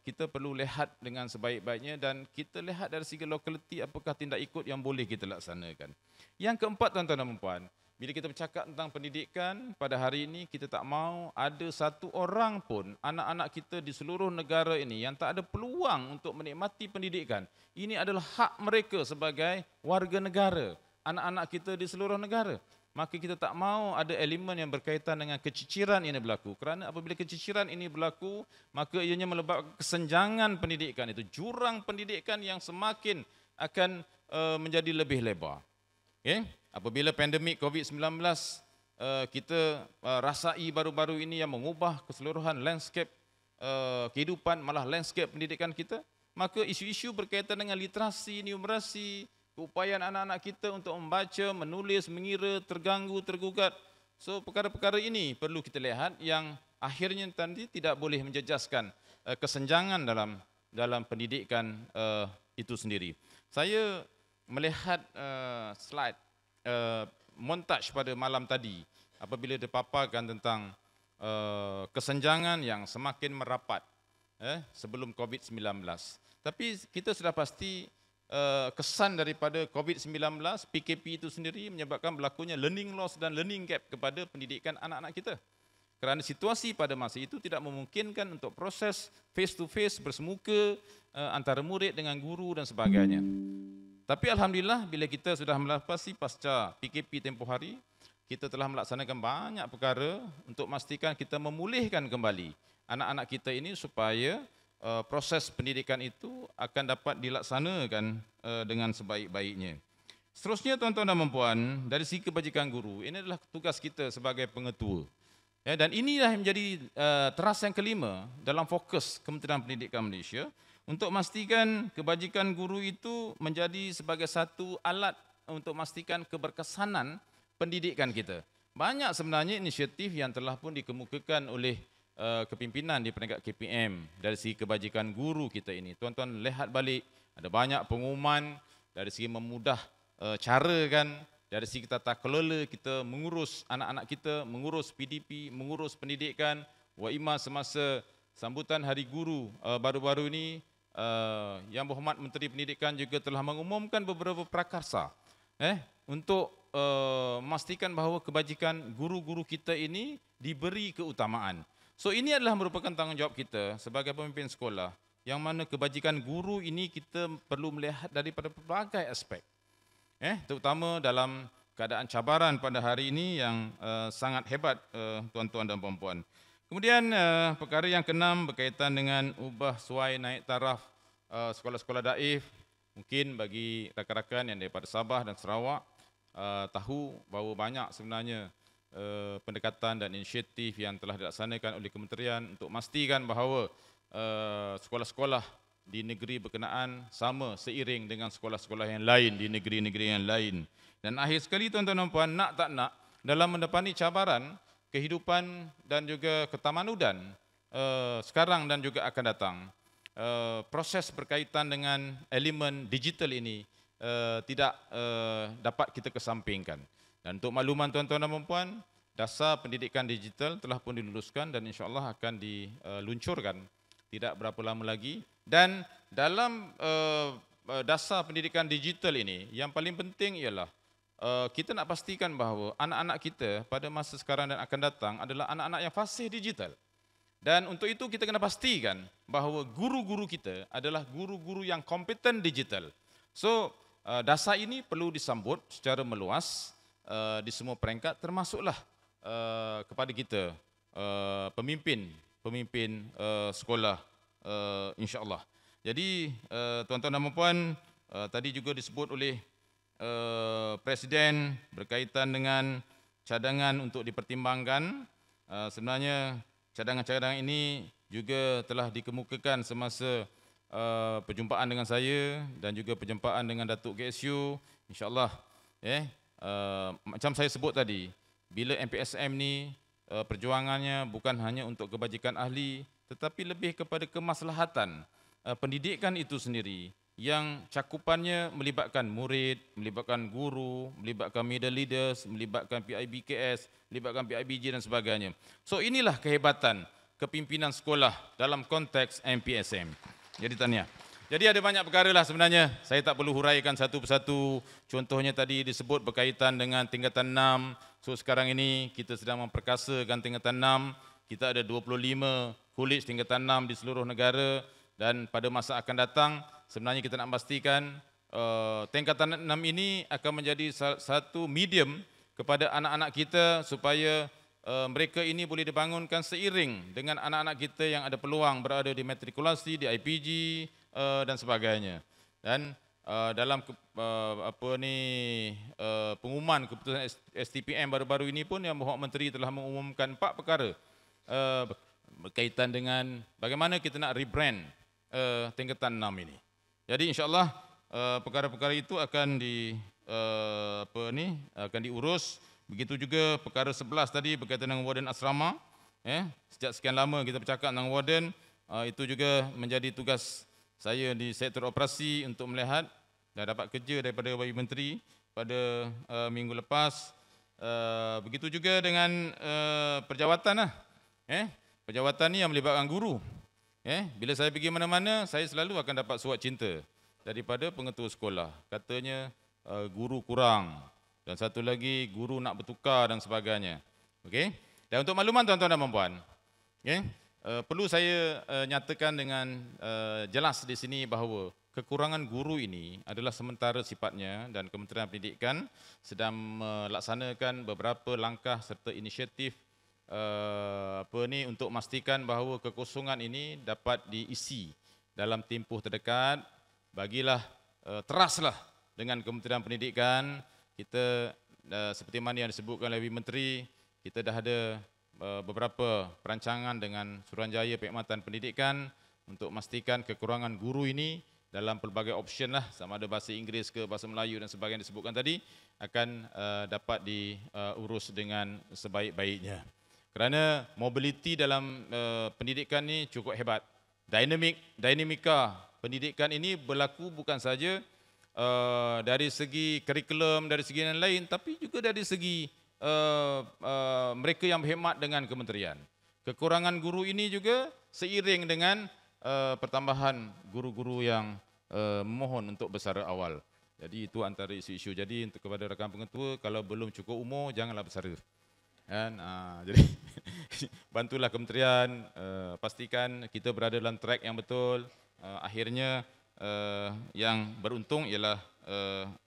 kita perlu lihat dengan sebaik-baiknya dan kita lihat dari segi lokaliti apakah tindak ikut yang boleh kita laksanakan. Yang keempat tuan-tuan dan puan, bila kita bercakap tentang pendidikan, pada hari ini kita tak mahu ada satu orang pun anak-anak kita di seluruh negara ini yang tak ada peluang untuk menikmati pendidikan. Ini adalah hak mereka sebagai warga negara, anak-anak kita di seluruh negara. Maka kita tak mahu ada elemen yang berkaitan dengan keciciran ini berlaku. Kerana apabila keciciran ini berlaku, maka ianya menyebabkan kesenjangan pendidikan itu, jurang pendidikan yang semakin akan menjadi lebih lebar. Okay? Apabila pandemik COVID-19 kita rasai baru-baru ini yang mengubah keseluruhan landscape kehidupan, malah landscape pendidikan kita, maka isu-isu berkaitan dengan literasi, numerasi, keupayaan anak-anak kita untuk membaca, menulis, mengira, terganggu, tergugat. So perkara-perkara ini perlu kita lihat yang akhirnya nanti tidak boleh menjejaskan kesenjangan dalam pendidikan itu sendiri. Saya melihat slide montaj pada malam tadi apabila dipaparkan tentang kesenjangan yang semakin merapat sebelum COVID-19. Tapi kita sudah pasti kesan daripada COVID-19, PKP itu sendiri menyebabkan berlakunya learning loss dan learning gap kepada pendidikan anak-anak kita. Kerana situasi pada masa itu tidak memungkinkan untuk proses face to face bersemuka antara murid dengan guru dan sebagainya. Tapi alhamdulillah bila kita sudah melepasi pasca PKP tempoh hari, kita telah melaksanakan banyak perkara untuk memastikan kita memulihkan kembali anak-anak kita ini supaya proses pendidikan itu akan dapat dilaksanakan dengan sebaik-baiknya. Seterusnya tuan-tuan dan puan, dari segi kebajikan guru, ini adalah tugas kita sebagai pengetua. Ya, dan inilah yang menjadi teras yang kelima dalam fokus Kementerian Pendidikan Malaysia untuk memastikan kebajikan guru itu menjadi sebagai satu alat untuk memastikan keberkesanan pendidikan kita. Banyak sebenarnya inisiatif yang telah pun dikemukakan oleh kepimpinan di peringkat KPM dari segi kebajikan guru kita ini. Tuan-tuan lihat balik, ada banyak pengumuman dari segi memudah cara kan, dari segi tata kelola kita mengurus anak-anak kita, mengurus PDP, mengurus pendidikan. Waimah semasa sambutan Hari Guru baru-baru ini, Yang Berhormat Menteri Pendidikan juga telah mengumumkan beberapa prakarsa untuk memastikan bahawa kebajikan guru-guru kita ini diberi keutamaan. So ini adalah merupakan tanggungjawab kita sebagai pemimpin sekolah, yang mana kebajikan guru ini kita perlu melihat daripada pelbagai aspek. Terutama dalam keadaan cabaran pada hari ini yang sangat hebat, tuan-tuan dan puan-puan. Kemudian perkara yang keenam berkaitan dengan ubah suai naik taraf sekolah-sekolah daif. Mungkin bagi rakan-rakan yang daripada Sabah dan Sarawak tahu bahawa banyak sebenarnya pendekatan dan inisiatif yang telah dilaksanakan oleh kementerian untuk memastikan bahawa sekolah-sekolah di negeri berkenaan sama seiring dengan sekolah-sekolah yang lain di negeri-negeri yang lain. Dan akhir sekali tuan-tuan dan puan, nak tak nak, dalam mendepani cabaran kehidupan dan juga ketamadunan sekarang dan juga akan datang, proses berkaitan dengan elemen digital ini tidak dapat kita kesampingkan. Dan untuk makluman tuan-tuan dan puan, dasar pendidikan digital telah pun diluluskan dan insya-Allah akan diluncurkan tidak berapa lama lagi. Dan dalam dasar pendidikan digital ini, yang paling penting ialah kita nak pastikan bahawa anak-anak kita pada masa sekarang dan akan datang adalah anak-anak yang fasih digital. Dan untuk itu kita kena pastikan bahawa guru-guru kita adalah guru-guru yang kompeten digital. So dasar ini perlu disambut secara meluas di semua peringkat, termasuklah kepada kita pemimpin sekolah, insya-Allah. Jadi tuan-tuan dan puan, tadi juga disebut oleh Presiden berkaitan dengan cadangan untuk dipertimbangkan. Sebenarnya cadangan-cadangan ini juga telah dikemukakan semasa perjumpaan dengan saya dan juga perjumpaan dengan Datuk GSU, insya-Allah. Macam saya sebut tadi, bila MPSM ni perjuangannya bukan hanya untuk kebajikan ahli, tetapi lebih kepada kemaslahatan pendidikan itu sendiri, yang cakupannya melibatkan murid, melibatkan guru, melibatkan middle leaders, melibatkan PIBKS, melibatkan PIBG dan sebagainya. So inilah kehebatan kepimpinan sekolah dalam konteks MPSM. Jadi tahniah. Jadi ada banyak perkara lah sebenarnya, saya tak perlu huraikan satu persatu. Contohnya tadi disebut berkaitan dengan tingkatan 6. So sekarang ini kita sedang memperkasakan tingkatan 6. Kita ada 25 college tingkatan 6 di seluruh negara. Dan pada masa akan datang, sebenarnya kita nak pastikan tingkatan 6 ini akan menjadi satu medium kepada anak-anak kita supaya mereka ini boleh dibangunkan seiring dengan anak-anak kita yang ada peluang berada di matrikulasi, di IPG dan sebagainya. Dan dalam pengumuman keputusan STPM baru-baru ini pun Yang Berhormat Menteri telah mengumumkan 4 perkara berkaitan dengan bagaimana kita nak rebrand tingkatan 6 ini. Jadi insya-Allah perkara-perkara itu akan akan diurus. Begitu juga perkara 11 tadi berkaitan dengan warden asrama. Sejak sekian lama kita bercakap tentang warden, itu juga menjadi tugas saya di sektor operasi untuk melihat dan dapat kerja daripada YB Menteri pada minggu lepas. Begitu juga dengan perjawatan lah. Perjawatan ni yang melibatkan guru. Bila saya pergi mana-mana, saya selalu akan dapat surat cinta daripada pengetua sekolah. Katanya guru kurang dan satu lagi guru nak bertukar dan sebagainya. Okey. Dan untuk makluman tuan-tuan dan puan-puan, perlu saya nyatakan dengan jelas di sini bahawa kekurangan guru ini adalah sementara sifatnya dan Kementerian Pendidikan sedang melaksanakan beberapa langkah serta inisiatif untuk memastikan bahawa kekosongan ini dapat diisi dalam tempoh terdekat. Bagilah teraslah dengan Kementerian Pendidikan. Kita seperti mana yang disebutkan oleh YB Menteri, kita dah ada beberapa perancangan dengan Suruhanjaya Perkhidmatan Pendidikan untuk memastikan kekurangan guru ini dalam pelbagai option lah, sama ada bahasa Inggeris ke bahasa Melayu dan sebagainya disebutkan tadi, akan dapat diurus dengan sebaik-baiknya. Kerana mobiliti dalam pendidikan ni cukup hebat. Dinamika pendidikan ini berlaku bukan saja dari segi kurikulum, dari segi yang lain, tapi juga dari segi mereka yang berkhidmat dengan kementerian. Kekurangan guru ini juga seiring dengan pertambahan guru-guru yang memohon untuk bersara awal. Jadi itu antara isu-isu. Jadi untuk kepada rakan pengetua, kalau belum cukup umur, janganlah bersara. Kan? Jadi bantulah kementerian, pastikan kita berada dalam track yang betul. Akhirnya yang beruntung ialah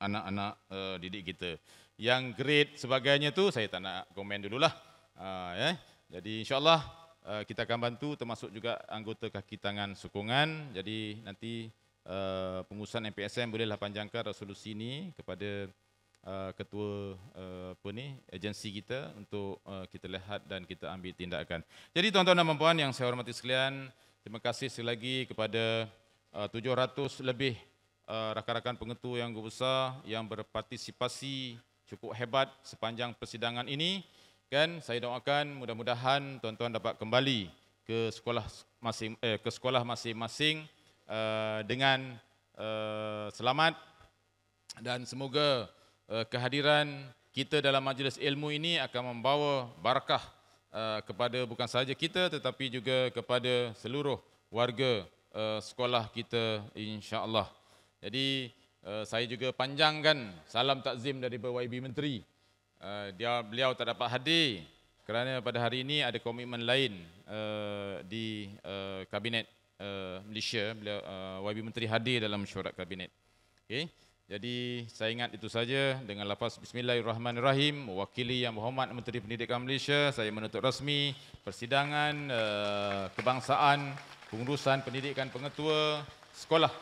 anak-anak didik kita. Yang grade sebagainya tu saya tak nak komen dululah. Jadi insyaAllah kita akan bantu, termasuk juga anggota kaki tangan sokongan. Jadi nanti pengurusan MPSM bolehlah panjangkan resolusi ini kepada ketua agensi kita untuk kita lihat dan kita ambil tindakan. Jadi tuan-tuan dan puan-puan yang saya hormati sekalian, terima kasih sekali lagi kepada 700 lebih rakan-rakan pengetua yang besar yang berpartisipasi cukup hebat sepanjang persidangan ini. Kan saya doakan mudah-mudahan tuan-tuan dapat kembali ke sekolah masing-masing dengan selamat, dan semoga kehadiran kita dalam majlis ilmu ini akan membawa barakah kepada bukan sahaja kita tetapi juga kepada seluruh warga sekolah kita insya-Allah. Jadi saya juga panjangkan salam takzim daripada YB Menteri. Beliau tak dapat hadir kerana pada hari ini ada komitmen lain di Kabinet Malaysia. Beliau YB Menteri hadir dalam mesyuarat Kabinet. Okey. Jadi saya ingat itu saja dengan lafaz Bismillahirrahmanirrahim. Mewakili Yang Berhormat Menteri Pendidikan Malaysia, saya menutup rasmi persidangan kebangsaan pengurusan pendidikan pengetua sekolah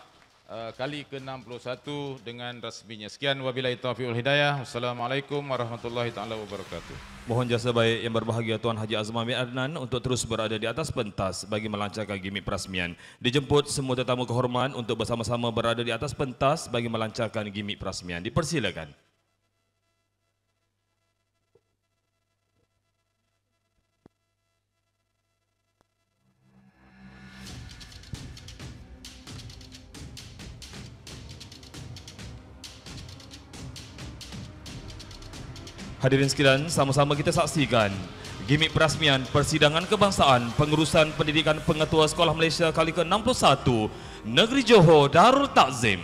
kali ke-61 dengan rasminya. Sekian, wabillahi taufiq wal hidayah. Wassalamualaikum warahmatullahi taala wabarakatuh. Mohon jasa baik Yang Berbahagia Tuan Haji Azman bin Adnan untuk terus berada di atas pentas bagi melancarkan gimik perasmian. Dijemput semua tetamu kehormatan untuk bersama-sama berada di atas pentas bagi melancarkan gimik perasmian. Dipersilakan. Hadirin sekalian, sama-sama kita saksikan gimik perasmian persidangan kebangsaan pengurusan pendidikan pengetua Sekolah Malaysia kali ke-61 Negeri Johor Darul Takzim.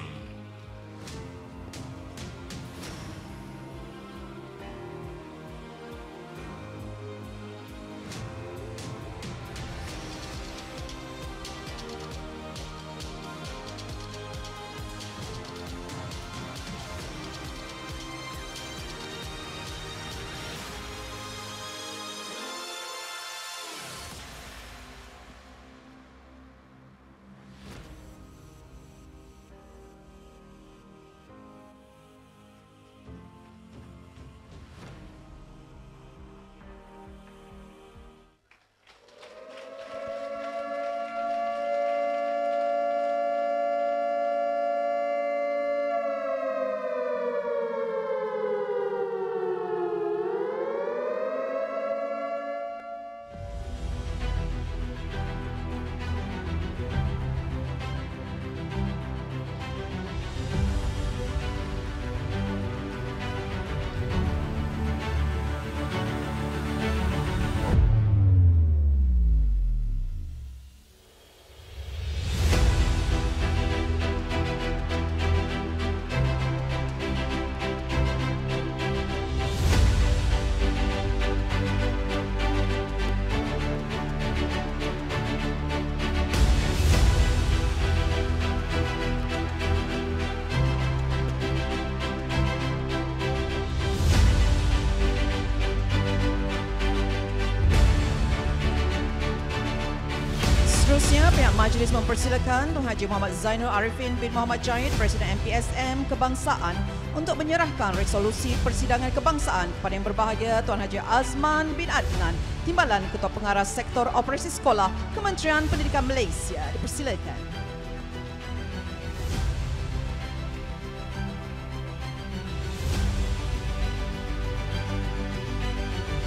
Majlis mempersilakan Tuan Haji Muhammad Zainul Arifin bin Muhammad Jahid, Presiden MPSM Kebangsaan, untuk menyerahkan resolusi persidangan kebangsaan kepada Yang Berbahagia Tuan Haji Azman bin Adnan, Timbalan Ketua Pengarah Sektor Operasi Sekolah, Kementerian Pendidikan Malaysia. Dipersilakan.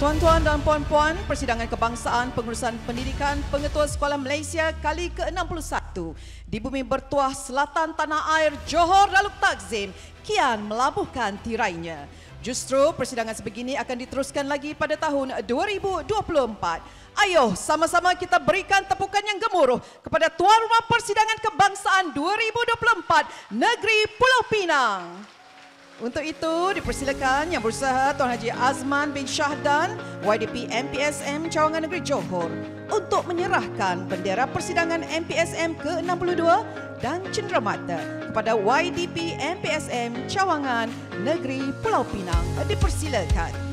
Tuan-tuan dan puan-puan, persidangan kebangsaan pengurusan pendidikan Pengetua Sekolah Malaysia kali ke-61 di bumi bertuah selatan tanah air Johor Darul Takzim kian melabuhkan tirainya. Justru persidangan sebegini akan diteruskan lagi pada tahun 2024. Ayo sama-sama kita berikan tepukan yang gemuruh kepada tuan rumah persidangan kebangsaan 2024 Negeri Pulau Pinang. Untuk itu, dipersilakan Yang Berusaha Tuan Haji Azman bin Syahdan, YDP MPSM Cawangan Negeri Johor, untuk menyerahkan bendera persidangan MPSM ke-62 dan cenderamata kepada YDP MPSM Cawangan Negeri Pulau Pinang. Dipersilakan.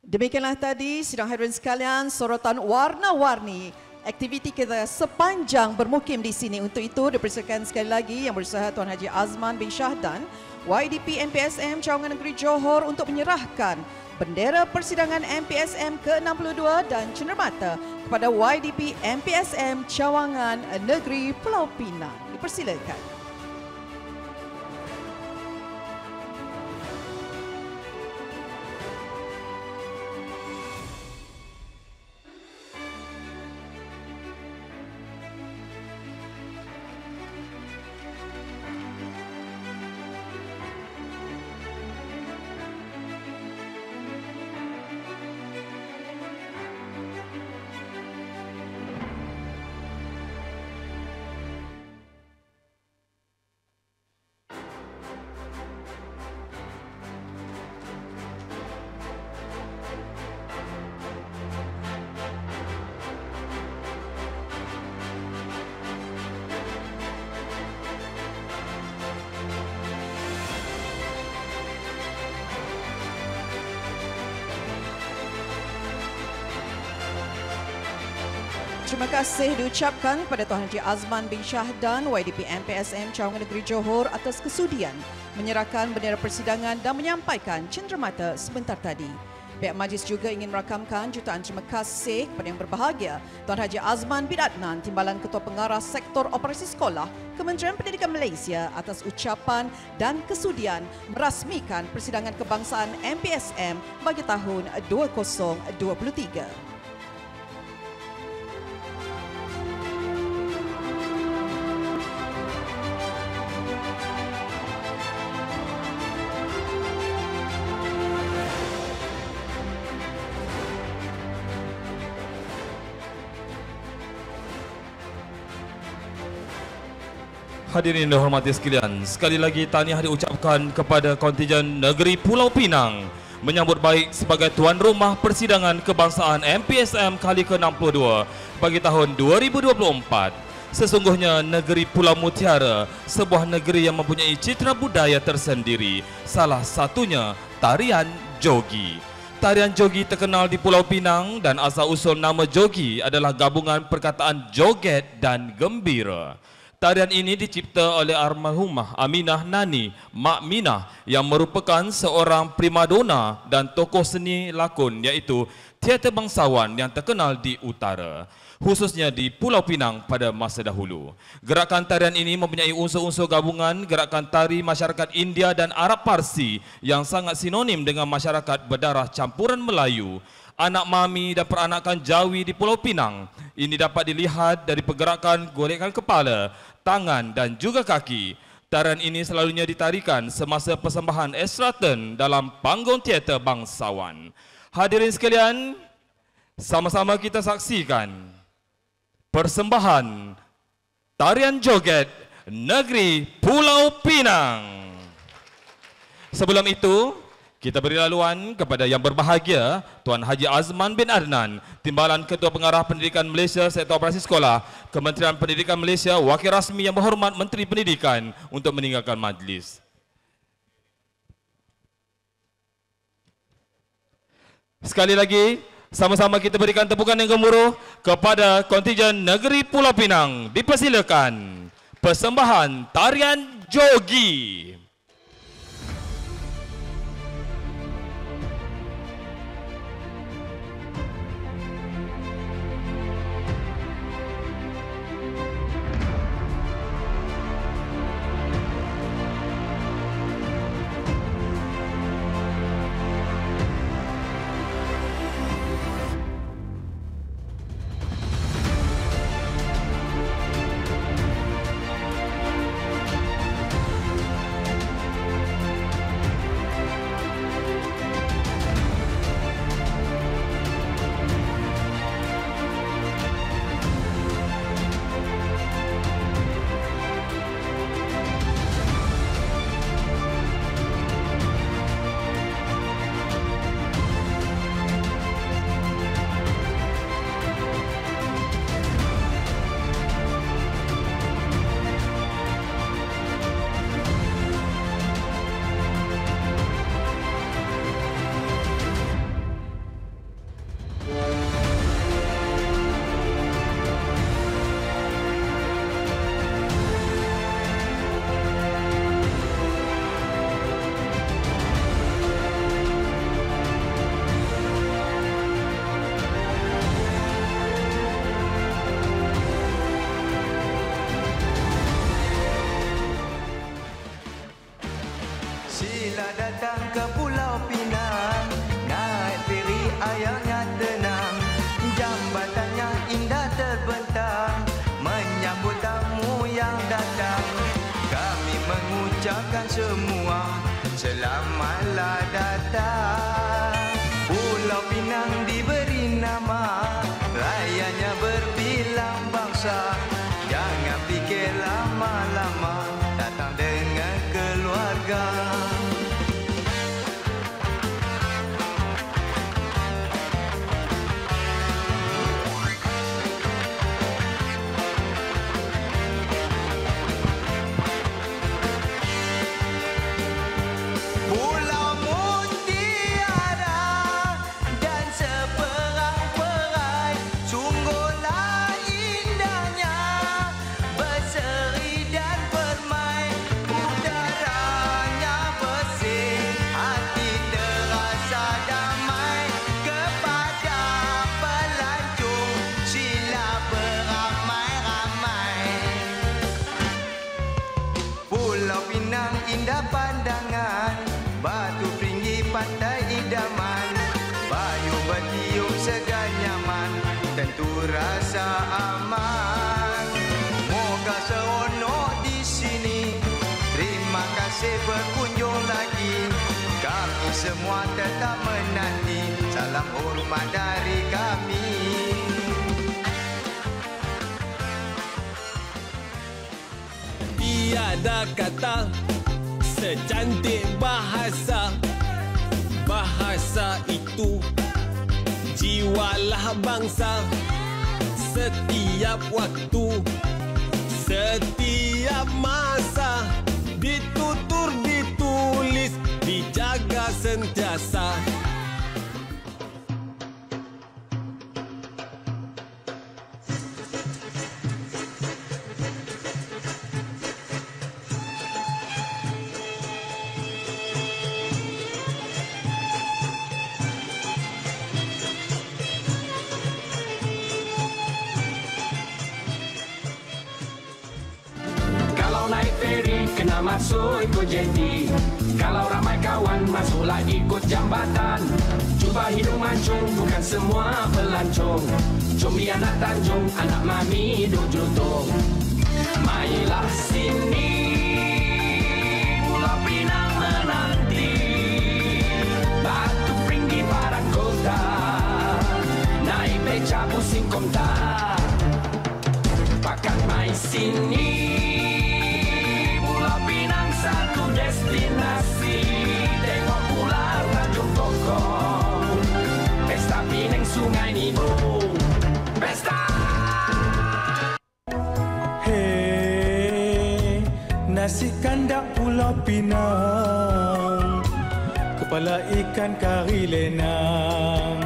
Demikianlah tadi sidang hadirin sekalian sorotan warna-warni aktiviti kita sepanjang bermukim di sini. Untuk itu dipersilakan sekali lagi Yang Berusaha Tuan Haji Azman bin Syahdan, YDP MPSM Cawangan Negeri Johor, untuk menyerahkan bendera persidangan MPSM ke-62 dan cenderamata kepada YDP MPSM Cawangan Negeri Pulau Pinang. Dipersilakan. Terima kasih diucapkan kepada Tuan Haji Azman bin Syahdan, YDP MPSM Cawangan Negeri Johor, atas kesudian menyerahkan bendera persidangan dan menyampaikan cenderamata sebentar tadi. Pihak majlis juga ingin merakamkan jutaan terima kasih kepada Yang Berbahagia Tuan Haji Azman bin Adnan, Timbalan Ketua Pengarah Sektor Operasi Sekolah, Kementerian Pendidikan Malaysia, atas ucapan dan kesudian merasmikan persidangan kebangsaan MPSM bagi tahun 2023. Hadirin dihormati sekalian, sekali lagi tahniah diucapkan kepada kontingen Negeri Pulau Pinang menyambut baik sebagai tuan rumah persidangan kebangsaan MPSM kali ke-62 bagi tahun 2024. Sesungguhnya negeri Pulau Mutiara sebuah negeri yang mempunyai citra budaya tersendiri, salah satunya tarian jogi. Tarian jogi terkenal di Pulau Pinang dan asal-usul nama jogi adalah gabungan perkataan joget dan gembira. Tarian ini dicipta oleh almarhumah Aminah Nani, Mak Minah yang merupakan seorang primadona dan tokoh seni lakon iaitu teater bangsawan yang terkenal di utara, khususnya di Pulau Pinang pada masa dahulu. Gerakan tarian ini mempunyai unsur-unsur gabungan gerakan tari masyarakat India dan Arab Parsi yang sangat sinonim dengan masyarakat berdarah campuran Melayu, anak mami dan peranakan Jawi di Pulau Pinang. Ini dapat dilihat dari pergerakan golekan kepala, tangan dan juga kaki. Tarian ini selalunya ditarikan semasa persembahan estraten dalam panggung teater bangsawan. Hadirin sekalian, sama-sama kita saksikan persembahan tarian joget Negeri Pulau Pinang. Sebelum itu, kita beri laluan kepada yang berbahagia Tuan Haji Azman bin Adnan, Timbalan Ketua Pengarah Pendidikan Malaysia Sektor Operasi Sekolah, Kementerian Pendidikan Malaysia, Wakil Rasmi Yang Berhormat Menteri Pendidikan untuk meninggalkan majlis. Sekali lagi, sama-sama kita berikan tepukan yang gemuruh kepada kontingen Negeri Pulau Pinang. Dipersilakan persembahan tarian jogi. Sila datang ke Pulau Pinang, naik feri airnya tenang, jambatannya indah terbentang, menyambut tamu yang datang. Kami mengucapkan semua, selamatlah datang. Pulau Pinang diberi nama, rakyatnya berbilang bangsa. Jangan fikir lama-lama, datang dengan keluarga. Pulau Mutiara dan seperang-perai, sungguhlah indahnya, berseri dan permai. Udaranya bersih, hati terasa damai. Kepada pelancong, sila beramai-ramai. Pulau Pinang indah pandangan, batu tinggi pantai idaman, bayu bertiup segar nyaman, tentu rasa aman. Moga seronok di sini, terima kasih berkunjung lagi. Kami semua tetap menanti, salam hormat dari kami. tiada kata secantik bahasa. Bahasa itu jiwalah bangsa. Setiap waktu, setiap masa, ditutur, ditulis, dijaga sentiasa. Naik feri kena masuk ikut jeti. Kalau ramai kawan masuklah ikut jambatan. Cuba hidung mancung bukan semua pelancong. Combi anak Tanjung, anak mami duk jutung. Mailah sini Pulau Pinang menanti. Batu Peringgi Padang Kota. Naik beca pusing komtar. Pakat mai sini satu destinasi. Tengok pulau Tanjung Kokong. Pesta Pinang Sungai Nibung. Pesta! Hey, nasi kandak Pulau Pinang, kepala ikan kari lenang.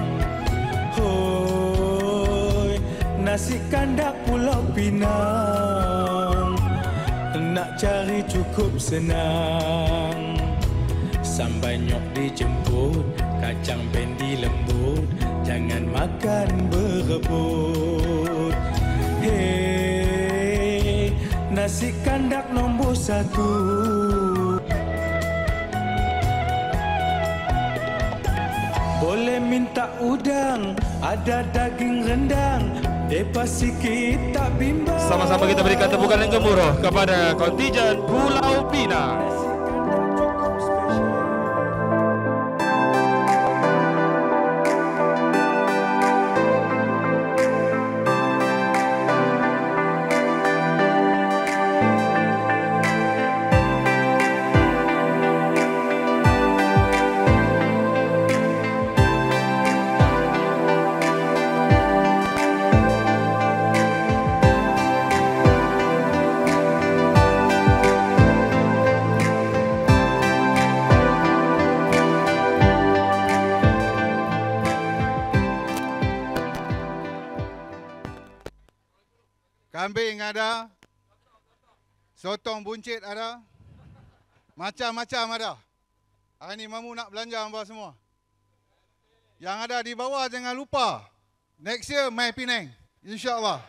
Hoi, nasi kandak Pulau Pinang, nak cari cukup senang. Sambai nyok dijemput, kacang bendi lembut, jangan makan berebut. Hey, nasi kandak nombor 1. Boleh minta udang, ada daging rendang. Lepas sikit tak bimbang. Sama-sama kita berikan tepukan yang gemuruh kepada kontijen Pulau Pinang. Kambing ada, sotong buncit ada, macam-macam ada. Hari ni mamu nak belanja hamba semua. Yang ada di bawah jangan lupa. Next year mai Penang, insya-Allah.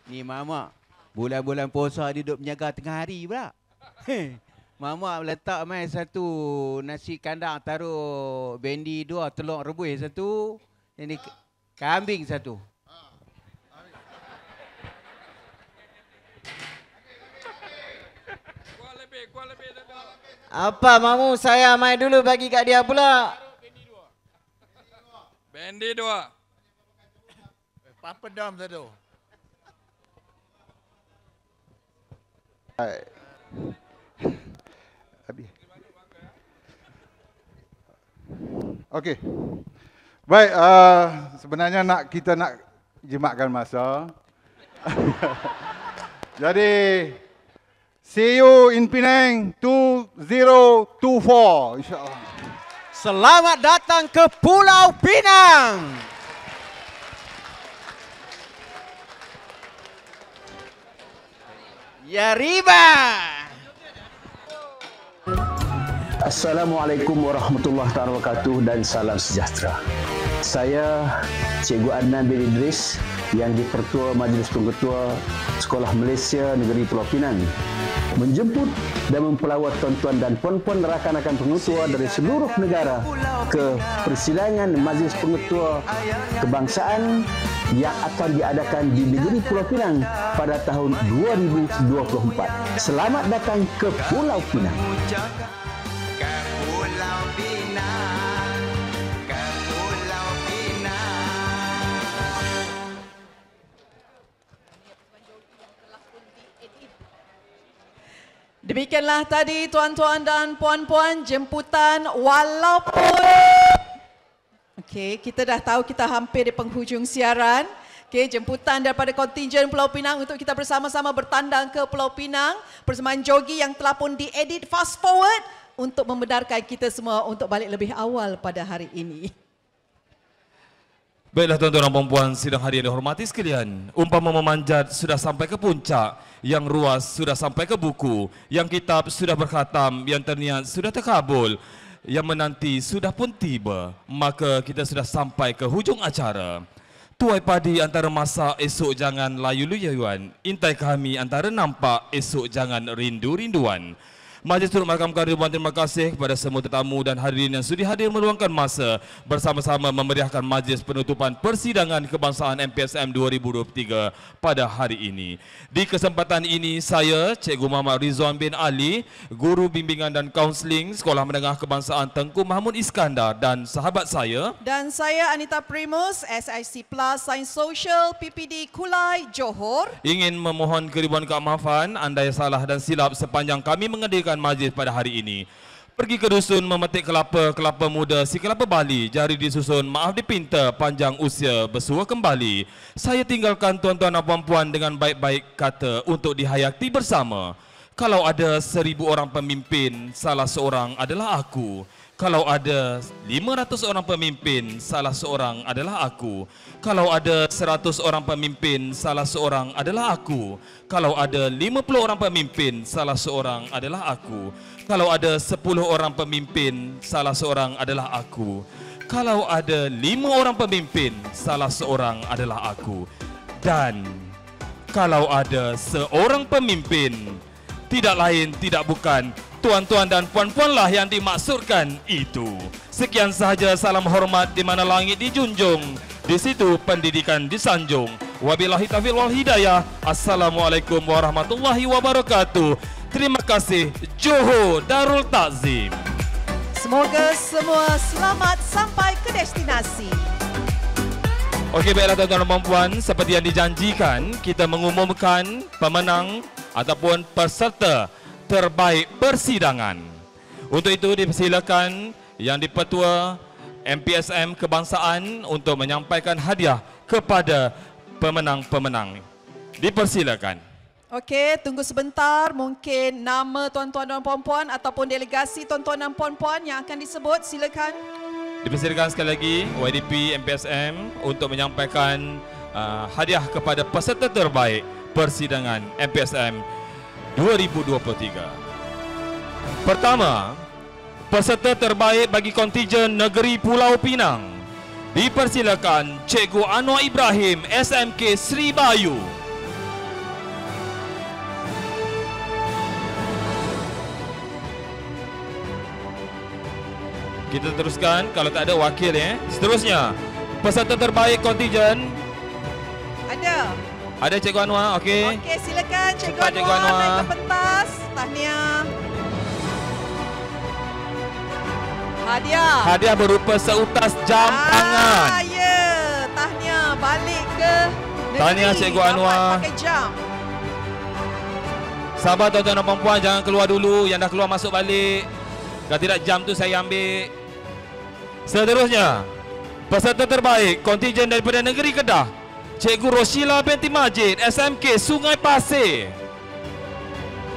Ni mamak, bulan-bulan puasa dia duduk menjaga tengah hari pula. Mamak letak mai satu nasi kandang, taruh bendi 2, telur rebus 1, ini kambing 1. Apa mamu saya mai dulu bagi kat dia pula. Bendi 2. Papa dam 1. Okey. Baik, sebenarnya kita nak jimatkan masa. Jadi, see you in Penang 2024, insya-Allah. Selamat datang ke Pulau Pinang. Ya riba. Assalamualaikum warahmatullahi wabarakatuh dan salam sejahtera. Saya Cikgu Adnan bin Idris yang di-Pertua Majlis Pengetua Sekolah Malaysia Negeri Pulau Pinang menjemput dan mempelawat tuan-tuan dan puan-puan rakan-rakan pengetua dari seluruh negara ke persidangan Majlis Pengetua Kebangsaan yang akan diadakan di Negeri Pulau Pinang pada tahun 2024. Selamat datang ke Pulau Pinang. Demikianlah tadi tuan-tuan dan puan-puan jemputan walaupun kita dah tahu kita hampir di penghujung siaran. Jemputan daripada kontingen Pulau Pinang untuk kita bersama-sama bertandang ke Pulau Pinang. Persembahan jogi yang telah pun diedit fast forward untuk membenarkan kita semua untuk balik lebih awal pada hari ini. Baiklah tuan-tuan dan puan-puan sidang hadirin dihormati sekalian. Umpama memanjat sudah sampai ke puncak, yang ruas sudah sampai ke buku, yang kitab sudah berkhatam, yang terniat sudah terkabul, yang menanti sudah pun tiba, maka kita sudah sampai ke hujung acara. Tuai padi antara masa, esok jangan layu-layuan. Intai kami antara nampak, esok jangan rindu-rinduan. Majlis turut merakamkan ribuan terima kasih kepada semua tetamu dan hadirin yang sudi hadir meluangkan masa bersama-sama memeriahkan majlis penutupan persidangan kebangsaan MPSM 2023 pada hari ini. Di kesempatan ini saya, Cikgu Muhammad Rizwan bin Ali, Guru Bimbingan dan Kaunseling Sekolah Menengah Kebangsaan Tengku Mahmud Iskandar dan sahabat saya. Dan saya Anita Primus, SIC Plus Sains Sosial PPD Kulai, Johor. Ingin memohon keribuan keamaafan andai salah dan silap sepanjang kami mengadakan majlis pada hari ini. Pergi ke dusun memetik kelapa muda si kelapa Bali, jari disusun maaf dipinta, panjang usia bersua kembali. Saya tinggalkan tuan-tuan dan puan-puan dengan baik-baik kata untuk dihayati bersama. Kalau ada 1000 orang pemimpin, salah seorang adalah aku. Kalau ada 500 orang pemimpin, salah seorang adalah aku. Kalau ada 100 orang pemimpin, salah seorang adalah aku. Kalau ada 50 orang pemimpin, salah seorang adalah aku. Kalau ada 10 orang pemimpin, salah seorang adalah aku. Kalau ada 5 orang pemimpin, salah seorang adalah aku. Dan kalau ada seorang pemimpin, tidak lain, tidak bukan, tuan-tuan dan puan-puanlah yang dimaksudkan itu. Sekian sahaja, salam hormat di mana langit dijunjung, di situ pendidikan disanjung. Wabillahi taufiq wal hidayah. Assalamualaikum warahmatullahi wabarakatuh. Terima kasih. Johor Darul Takzim. Semoga semua selamat sampai ke destinasi. Okey, baiklah tuan-tuan dan puan-puan, seperti yang dijanjikan, kita mengumumkan pemenang ataupun peserta terbaik persidangan. Untuk itu dipersilakan Yang di-Pertua MPSM Kebangsaan untuk menyampaikan hadiah kepada pemenang-pemenang. Dipersilakan. Okey, tunggu sebentar. Mungkin nama tuan-tuan dan puan-puan ataupun delegasi tuan-tuan dan puan-puan yang akan disebut, silakan. Dipersilakan sekali lagi YDP MPSM untuk menyampaikan hadiah kepada peserta terbaik persidangan MPSM 2023. Pertama, peserta terbaik bagi kontingen Negeri Pulau Pinang. Dipersilakan Cikgu Anwar Ibrahim, SMK Sri Bayu. Kita teruskan, kalau tak ada wakil Seterusnya, peserta terbaik kontingen. Ada Cikgu Anwar, okey. Okey, silakan Cikgu Cepat, Cikgu Anwar Anwar. naik ke pentas. Tahniah. Hadiah berupa seutas jam tangan. Ya, tahniah balik ke negeri. Tahniah Cikgu Anwar. Dapat pakai jam. Sabar tuan-tuan dan puan-puan, jangan keluar dulu. Yang dah keluar masuk balik. Kalau tidak jam tu saya ambil. Seterusnya, peserta terbaik kontingen daripada negeri Kedah, Cikgu Roshila binti Majid, SMK Sungai Pasir.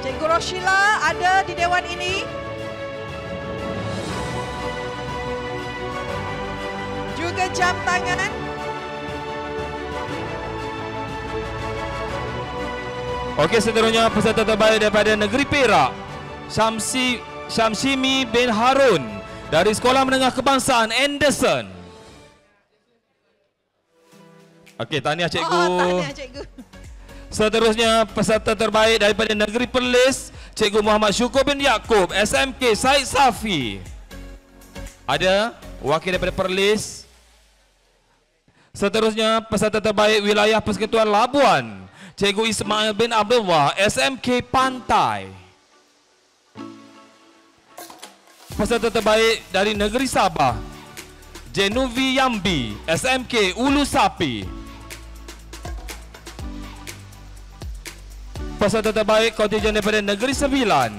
Cikgu Roshila ada di dewan ini. Juga jam tangan. Okey, seterusnya peserta terbaik daripada negeri Perak, Syamsimi bin Harun dari Sekolah Menengah Kebangsaan Anderson. Okey, tahniah Cikgu. Tahniah Cikgu. Seterusnya peserta terbaik daripada negeri Perlis, Cikgu Muhammad Syukur bin Yaakob, SMK Said Safi. Ada wakil daripada Perlis. Seterusnya peserta terbaik wilayah Persekutuan Labuan, Cikgu Ismail bin Abdullah, SMK Pantai. Peserta terbaik dari negeri Sabah, Jenuvi Yambi, SMK Ulu Sapi. Peserta terbaik kontingen daripada negeri Sembilan,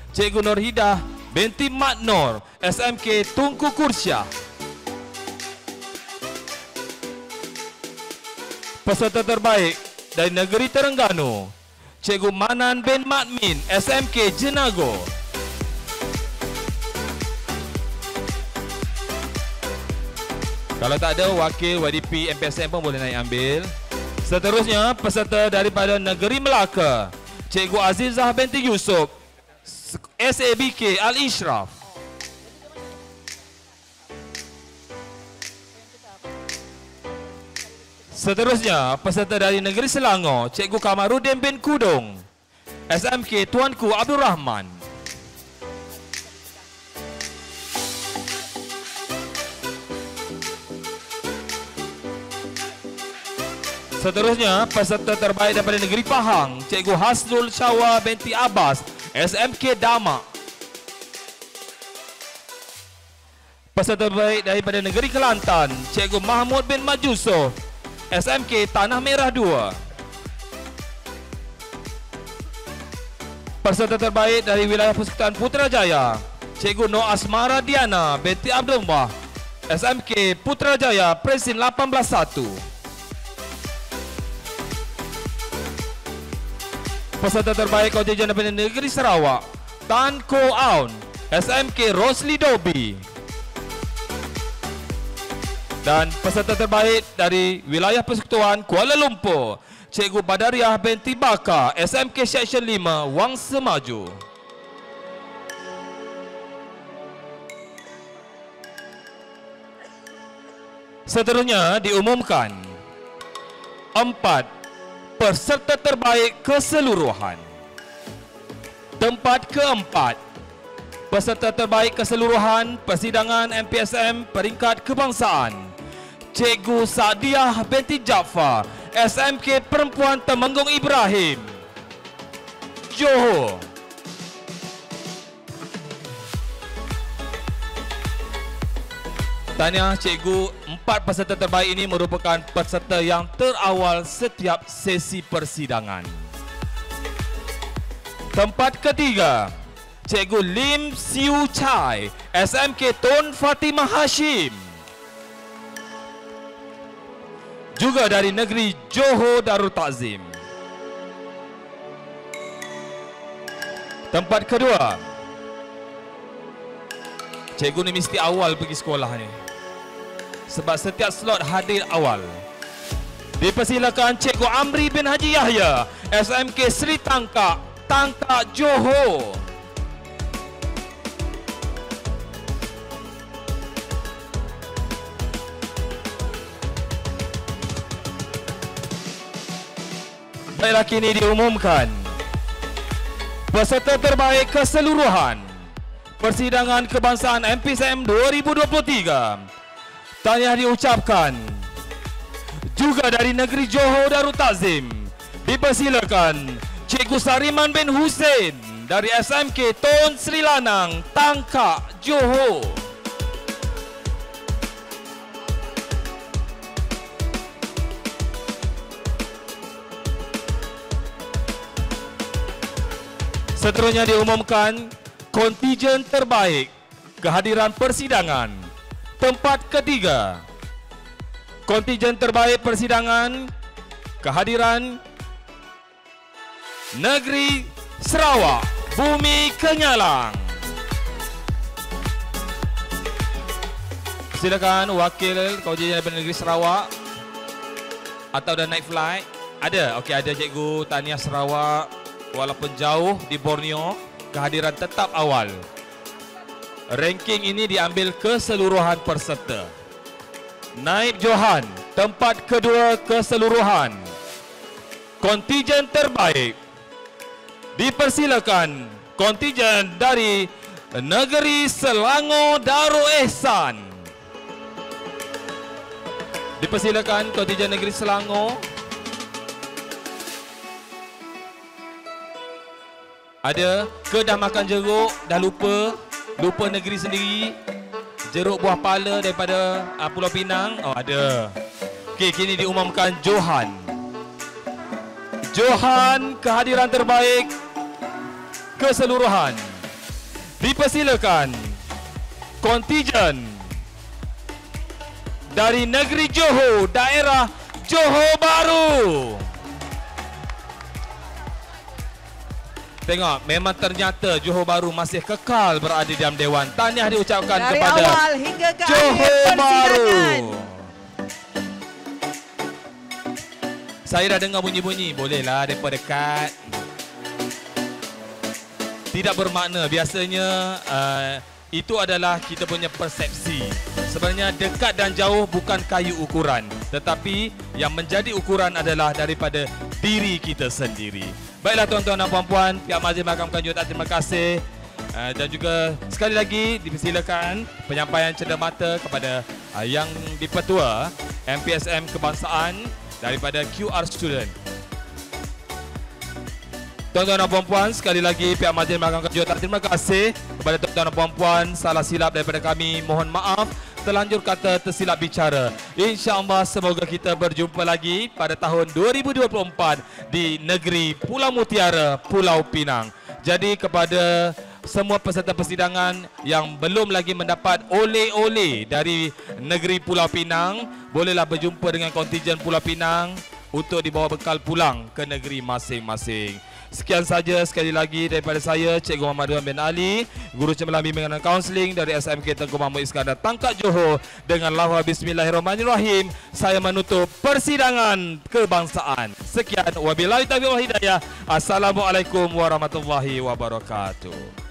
Cikgu Nurhidah binti Mat Nur, SMK Tunku Kursyah. Peserta terbaik dari negeri Terengganu, Cikgu Manan bin Mat Min, SMK Jenago. Kalau tak ada wakil YDP MPSM pun boleh naik ambil. Seterusnya, peserta daripada negeri Melaka, Cikgu Azizah binti Yusuf, SABK Al-Ishraf. Seterusnya, peserta dari negeri Selangor, Cikgu Kamarudin bin Kudung, SMK Tuanku Abdul Rahman. Seterusnya, peserta terbaik daripada negeri Pahang, Cikgu Hasnul Syawa binti Abbas, SMK Damak. Peserta terbaik daripada negeri Kelantan, Cikgu Mahmud bin Mat Yusof, SMK Tanah Merah 2. Peserta terbaik dari wilayah Persekutuan Putrajaya, Cikgu Nur Asmara Diana binti Abdullah, SMK Putrajaya Presin 181. Peserta terbaik kontingen daripada negeri Sarawak, Tan Ko Aun, SMK Rosli Dobi. Dan peserta terbaik dari wilayah Persekutuan Kuala Lumpur, Cikgu Badariah binti Baka, SMK Seksyen 5, Wangsa Maju. Seterusnya diumumkan 4 peserta terbaik keseluruhan. Tempat keempat, peserta terbaik keseluruhan persidangan MPSM peringkat kebangsaan, Cikgu Sadiah binti Jaafar, SMK Perempuan Temenggung Ibrahim, Johor. Tahniah Cikgu, 4 peserta terbaik ini merupakan peserta yang terawal setiap sesi persidangan. Tempat ketiga, Cikgu Lim Siu Chai, SMK Tun Fatimah Hashim. Juga dari negeri Johor Darul Takzim. Tempat kedua, Cikgu ni mesti awal pergi sekolah ni, sebab setiap slot hadir awal. Dipersilakan Cikgu Amri bin Haji Yahya, SMK Sri Tangkak, Tangkak Johor. Baiklah, kini diumumkan peserta terbaik keseluruhan persidangan kebangsaan MPSM 2023. Tahniah diucapkan juga dari negeri Johor Darul Takzim. Dipersilakan Cikgu Sariman bin Hussein dari SMK Tun Sri Lanang, Tangkak, Johor. Seterusnya diumumkan kontijen terbaik kehadiran persidangan. Tempat ketiga, kontijen terbaik persidangan kehadiran negeri Sarawak, Bumi Kenyalang. Silakan wakil kontijen daripada negeri Sarawak atau dah naik flight. Ada, okey, ada Cikgu. Tahniah Sarawak, walaupun jauh di Borneo, kehadiran tetap awal. Ranking ini diambil keseluruhan peserta. Naib Johan, tempat kedua keseluruhan. Kontijen terbaik. Dipersilakan kontijen dari negeri Selangor Darul Ehsan. Dipersilakan kontijen negeri Selangor. Ada ke dah makan jeruk, dah lupa negeri sendiri. Jeruk buah pala daripada Pulau Pinang. Oh, ada. Okey, kini diumumkan Johan. Johan kehadiran terbaik keseluruhan. Dipersilakan kontijen dari negeri Johor, daerah Johor Bahru. Tengok, memang ternyata Johor Bahru masih kekal berada dalam Dewan. Tahniah diucapkan Dari kepada awal hingga ke Johor akhir Bahru. persidangan. Saya dah dengar bunyi-bunyi, bolehlah depa dekat. Tidak bermakna, biasanya itu adalah kita punya persepsi. Sebenarnya dekat dan jauh bukan kayu ukuran, tetapi yang menjadi ukuran adalah daripada diri kita sendiri. Baiklah tuan-tuan dan puan-puan, pihak Majlis Mahkamah Jurulatih, terima kasih. Dan juga sekali lagi dipersilakan penyampaian cenderamata kepada yang dipertua MPSM Kebangsaan daripada QR Student. Tuan-tuan dan puan-puan, sekali lagi pihak Majlis Mahkamah Jurulatih, terima kasih kepada tuan-tuan dan puan-puan. Salah silap daripada kami, mohon maaf. Terlanjur kata tersilap bicara. InsyaAllah semoga kita berjumpa lagi pada tahun 2024 di negeri Pulau Mutiara, Pulau Pinang. Jadi kepada semua peserta persidangan yang belum lagi mendapat oleh-oleh dari negeri Pulau Pinang, bolehlah berjumpa dengan kontijen Pulau Pinang untuk dibawa bekal pulang ke negeri masing-masing. Sekian saja sekali lagi daripada saya, Cikgu Muhammad Ridwan bin Ali, Guru Cemerlang Bimbingan dan Kaunseling dari SMK Tengku Mahmud Iskandar Tangkak Johor. Dengan lafaz Bismillahirrahmanirrahim, saya menutup persidangan kebangsaan. Sekian, wabillahi taufiq wal hidayah. Assalamualaikum warahmatullahi wabarakatuh.